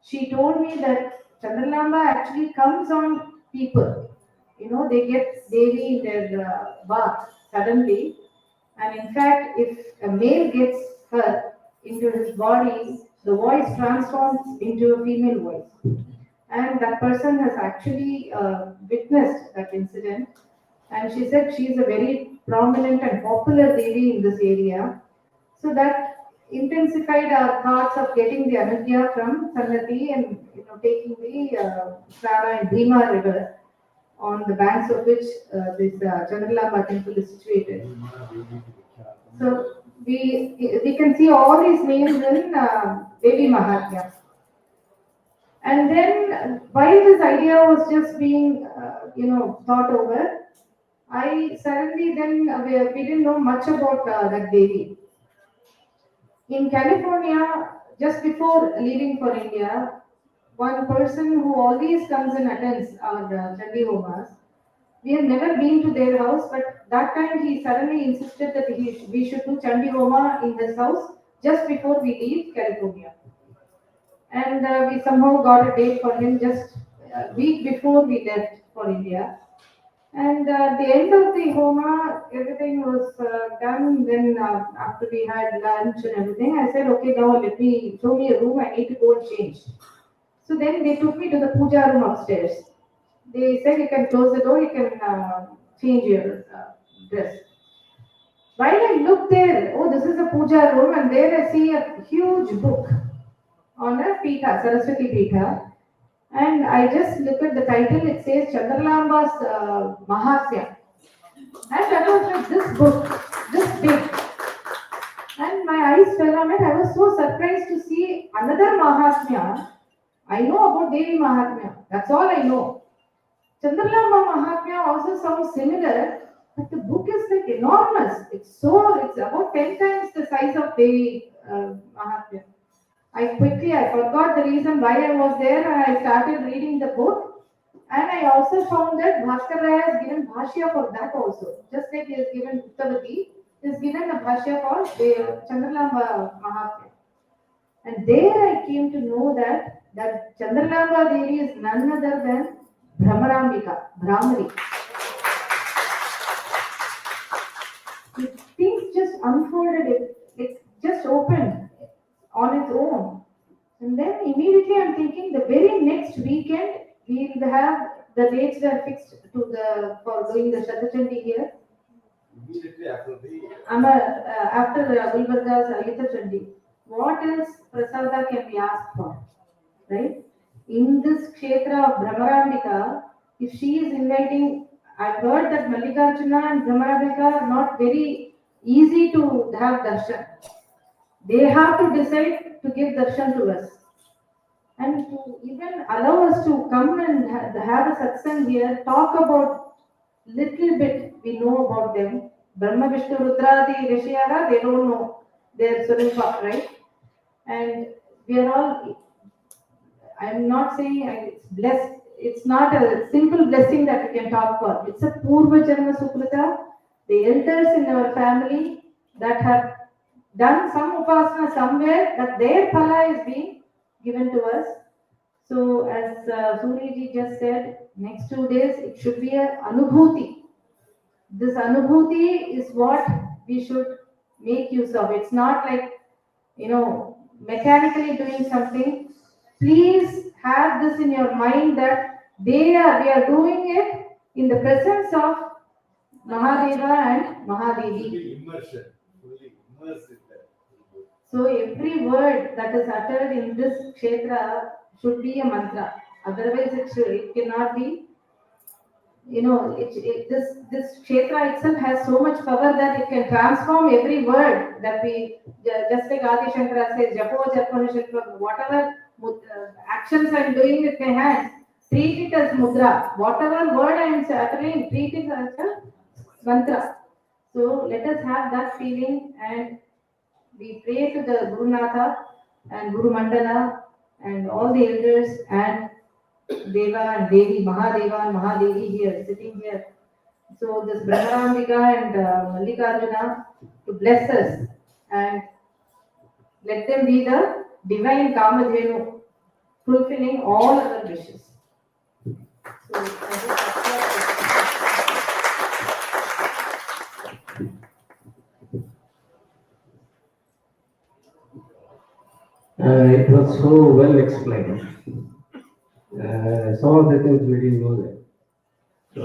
She told me that Chandralamba actually comes on people. You know, they get Devi in their bath suddenly. And in fact, if a male gets her into his body, the voice transforms into a female voice. And that person has actually witnessed that incident. And she said she is a very prominent and popular Devi in this area. So that intensified our thoughts of getting the Anugya from Sannati and taking the Srana and Bhima river, on the banks of which this Chandralamba temple is situated. So we can see all these names in Devi Mahatyam. And then while this idea was just being thought over, I suddenly then we didn't know much about that Devi. In California, just before leaving for India, one person who always comes and attends our Chandi Homas, we have never been to their house, but that time he suddenly insisted that we should do Chandi Homa in his house just before we leave California. And we somehow got a date for him just a week before we left for India. And at the end of the Homa, everything was done. Then after we had lunch and everything, I said, okay, now show me a room, I need to go and change. So then they took me to the puja room upstairs. They said, you can close the door, you can change your dress. While I looked there, oh, this is the puja room, and there I see a huge book on a Pita, Saraswati Pita. And I just look at the title, it says Chandralamba's Mahasya. And that was like this book, this big. And my eyes fell on it. I was so surprised to see another Mahasya. I know about Devi Mahatmya, that's all I know. Chandralamba Mahatmya also sounds similar, but the book is like enormous. It's about 10 times the size of Devi Mahatmya. I forgot the reason why I was there, and I started reading the book. And I also found that Bhaskar Raya has given Bhashya for that also. Just like he has given Uttavati, he has given a Bhashya for the Chandralamba Mahakshetram. And there I came to know that Chandralamba Devi is none other than Bhramarambika, Bhramari. Things just unfolded, it just opened on its own. And then immediately I'm thinking the very next weekend we will have the dates were fixed for doing the Shata Chandi here. Immediately after the After Gulbarga's Ayuta Chandi. What else prasada can be asked for? Right? In this kshetra of Bhramarambika, if she is inviting, I've heard that Mallikarjuna and Bhramarambika are not very easy to have darshan. They have to decide to give darshan to us. And to even allow us to come and have a satsang here, talk about little bit we know about them. Brahma, Vishnu, Rudradi, Rishiyara, they don't know their Swarupa, right? And we are all, I'm not saying it's blessed, it's not a simple blessing that we can talk for. It's a Purva Janma Sukrita, the elders in our family that have done some upasana somewhere, that their phala is being given to us. So as Suriji just said, next 2 days it should be a anubhuti. This anubhuti is what we should make use of. It's not like, mechanically doing something. Please have this in your mind that we are doing it in the presence of Mahadeva and Mahadevi. fully immersed in that. So every word that is uttered in this kshetra should be a mantra. Otherwise, it cannot be. This kshetra itself has so much power that it can transform every word that we. Just like Adi Shankara says, Japo Jarpana Shilpa, whatever actions I am doing with my hands, treat it as mudra. Whatever word I am uttering, treat it as a mantra. So let us have that feeling, and we pray to the Guru Natha and Guru Mandala and all the elders and Deva and Devi, Mahadeva and Mahadevi here, sitting here. So this Bhramarambika and Mallikarjuna to bless us and let them be the divine Kamadhenu, fulfilling all our wishes. So I It was so well explained. Some of the things we didn't know that. So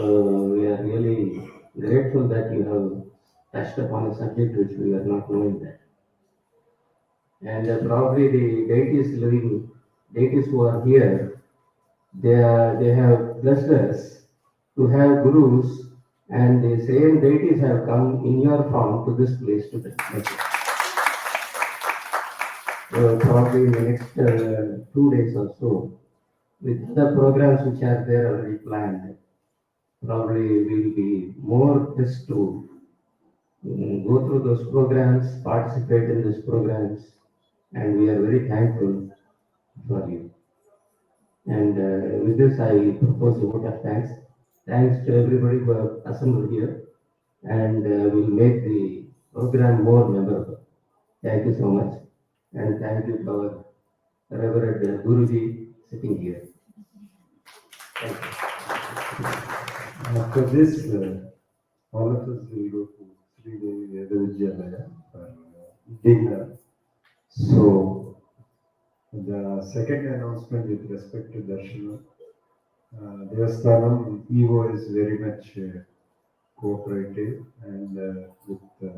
we are really grateful that you have touched upon a subject which we are not knowing that. And probably the deities who are here, they have blessed us to have gurus, and the same deities have come in your form to this place to bless us. So probably in the next 2 days or so, with other programs which are there already planned, probably we will be more just to go through those programs, participate in those programs, and we are very thankful for you. And with this, I propose a vote of thanks. Thanks to everybody who have assembled here, and we'll make the program more memorable. Thank you so much, and thank you to our Reverend Guruji sitting here. Thank you. After this, all of us will go to Sri Devi for dinner. So, the second announcement with respect to Darshana, Devasthanam EO is very much cooperative and with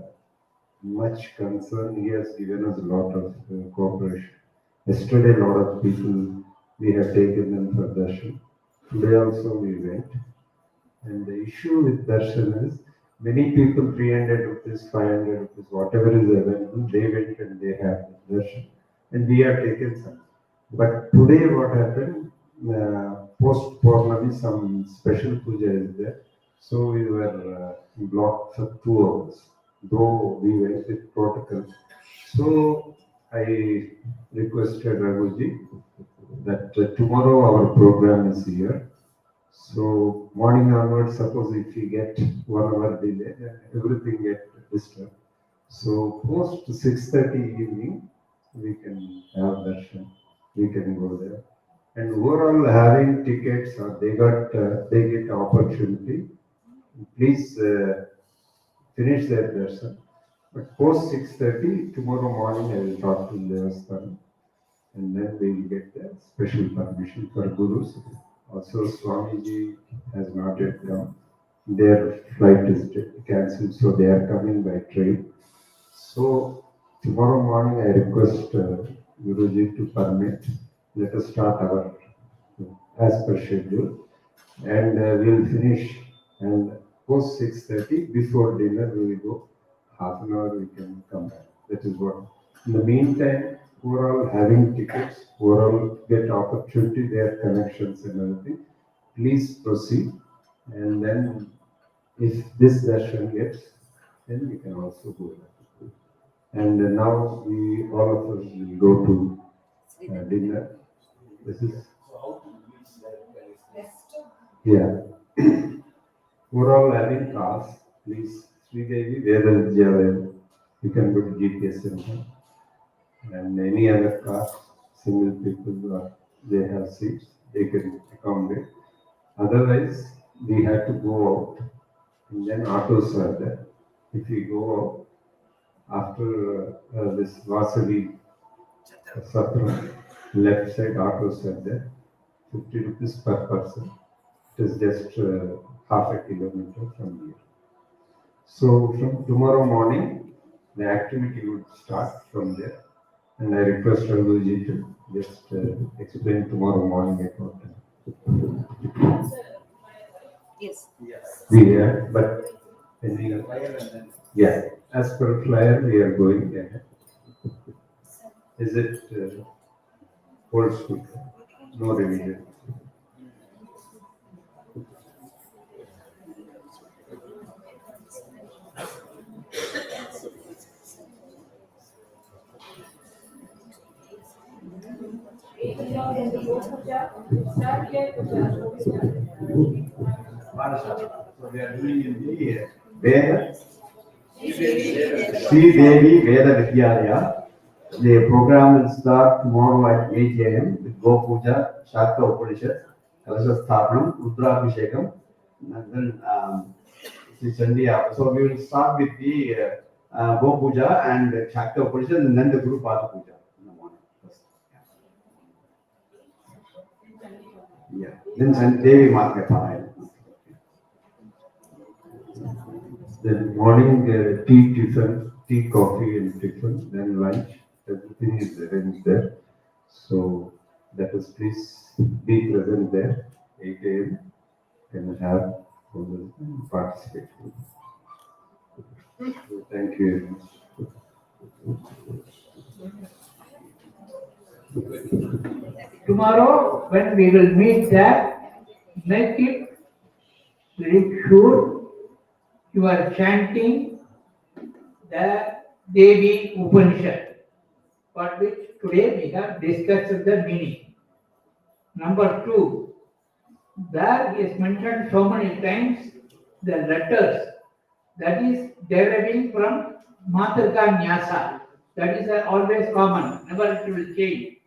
much concern. He has given us a lot of cooperation. Yesterday, a lot of people, we have taken them for darshan. Today also we went. And the issue with darshan is, many people 300 rupees, 500 rupees, whatever is available, they went and they have darshan. And we have taken some. But today what happened, post Purnami, some special puja is there. So we were blocked for 2 hours, though we went with protocol. So I requested Raghuji that tomorrow our program is here. So morning onwards, suppose if we get 1 hour delay, then everything get disturbed. So post 6:30 evening, we can have darshan. We can go there. And overall, having tickets or they get opportunity. Please finish their darshan. But post 6:30 tomorrow morning, I will talk to Devasthan, and then we will get the special permission for gurus. Also, Swamiji has not yet come. Their flight is cancelled, so they are coming by train. So tomorrow morning, I request Guruji to permit. Let us start our as per schedule, and we'll finish. And post 6:30, before dinner, we will go. Half an hour, we can come back. That is what. In the meantime, who are all having tickets, who are all get opportunity, their connections and everything, please proceed. And then, if this darshan gets, then we can also go there. And now we all of us will go to dinner. This is yeah. Who are all having cars, please. Sri Devi, Veda Vidya, you can go to GPS center. And any other car, single people, they have seats, they can accommodate. Otherwise, we have to go out, and then autos are there. If we go out, after this Vasavi Satra, left side autos are there, 50 rupees per person. It is just half a kilometer from here. So from tomorrow morning, the activity would start from there. And I request Raghuji to just explain tomorrow morning about it. Yes. But yeah, as per flyer, we are going ahead. Is it old school? No revision. So we are doing in the Veda, Sri Devi Veda Vidyalaya. The program will start tomorrow at 8 a.m. with Go Puja, Shata Upanishad, Kalasha Sthapanam, Rudrabhishekam, and then Sri Chandi. So we will start with the Go Puja and Shakta Upanishad, and then the Guru Pada Puja in the morning. Yeah. Then Devi Market Parayana. Then morning tea, tiffin, tea, coffee and tiffin, then lunch, everything is arranged there. So let us please be present there, 8 a.m. and have participate. So thank you very much. Tomorrow, when we will meet there, make it very sure you are chanting the Devi Upanishad, for which today we have discussed the meaning. Number 2, there is mentioned so many times the letters that is deriving from Matrika Nyasa. That is always common, never it will change.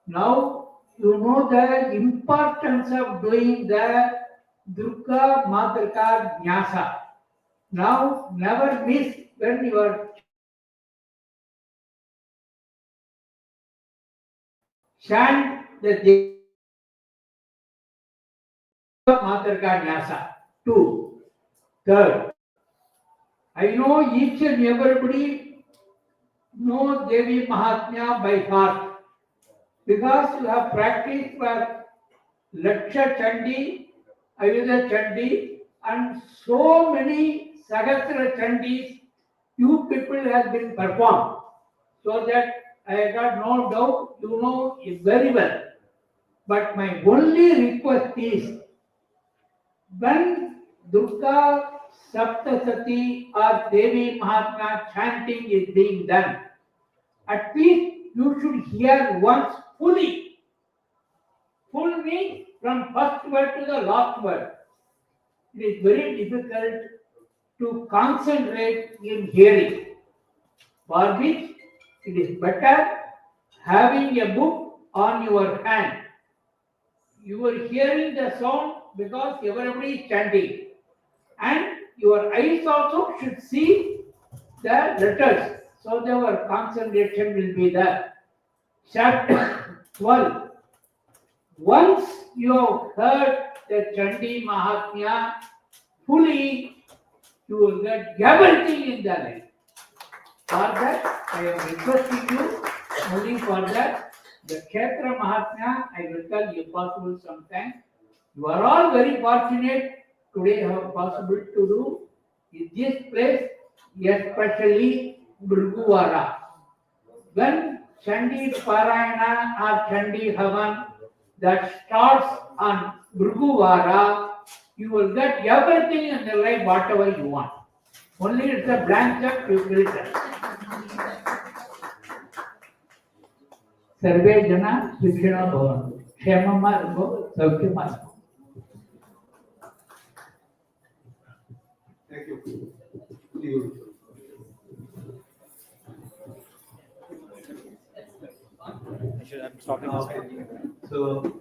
Now you know the importance of doing the Durga Matrika Nyasa. Now never miss when you are chant the Matrika Nyasa. 2. Third, I know each and everybody know Devi Mahatmya by heart because you have practiced for Shata Chandi, Ayudha Chandi, and so many Sahasra Chandis you people have been performed. So that I got no doubt you know it very well. But my only request is when Durga Saptasati or Devi Mahatma chanting is being done, at least you should hear once fully. Full means from first word to the last word. It is very difficult to concentrate in hearing. For which it is better having a book on your hand. You are hearing the sound because everybody is chanting. And your eyes also should see the letters. So your concentration will be there. Chapter 12. Once you have heard the Chandi Mahayagnam fully, you will get everything in the life. For that, I am requesting you only for that. The Kshetra Mahayagnam, I will tell you possible sometime. You are all very fortunate today have possible to do in this place, especially Bhriguvara. When Chandi Parayana or Chandi Havan that starts on Bhriguvara, you will get everything in the life whatever you want. Only it's a blank check you fill it. सर्वे जना सुखिनो भवन्तु क्षेममा रहो सौख्यमा रहो. Thank you. I'm stopping this. So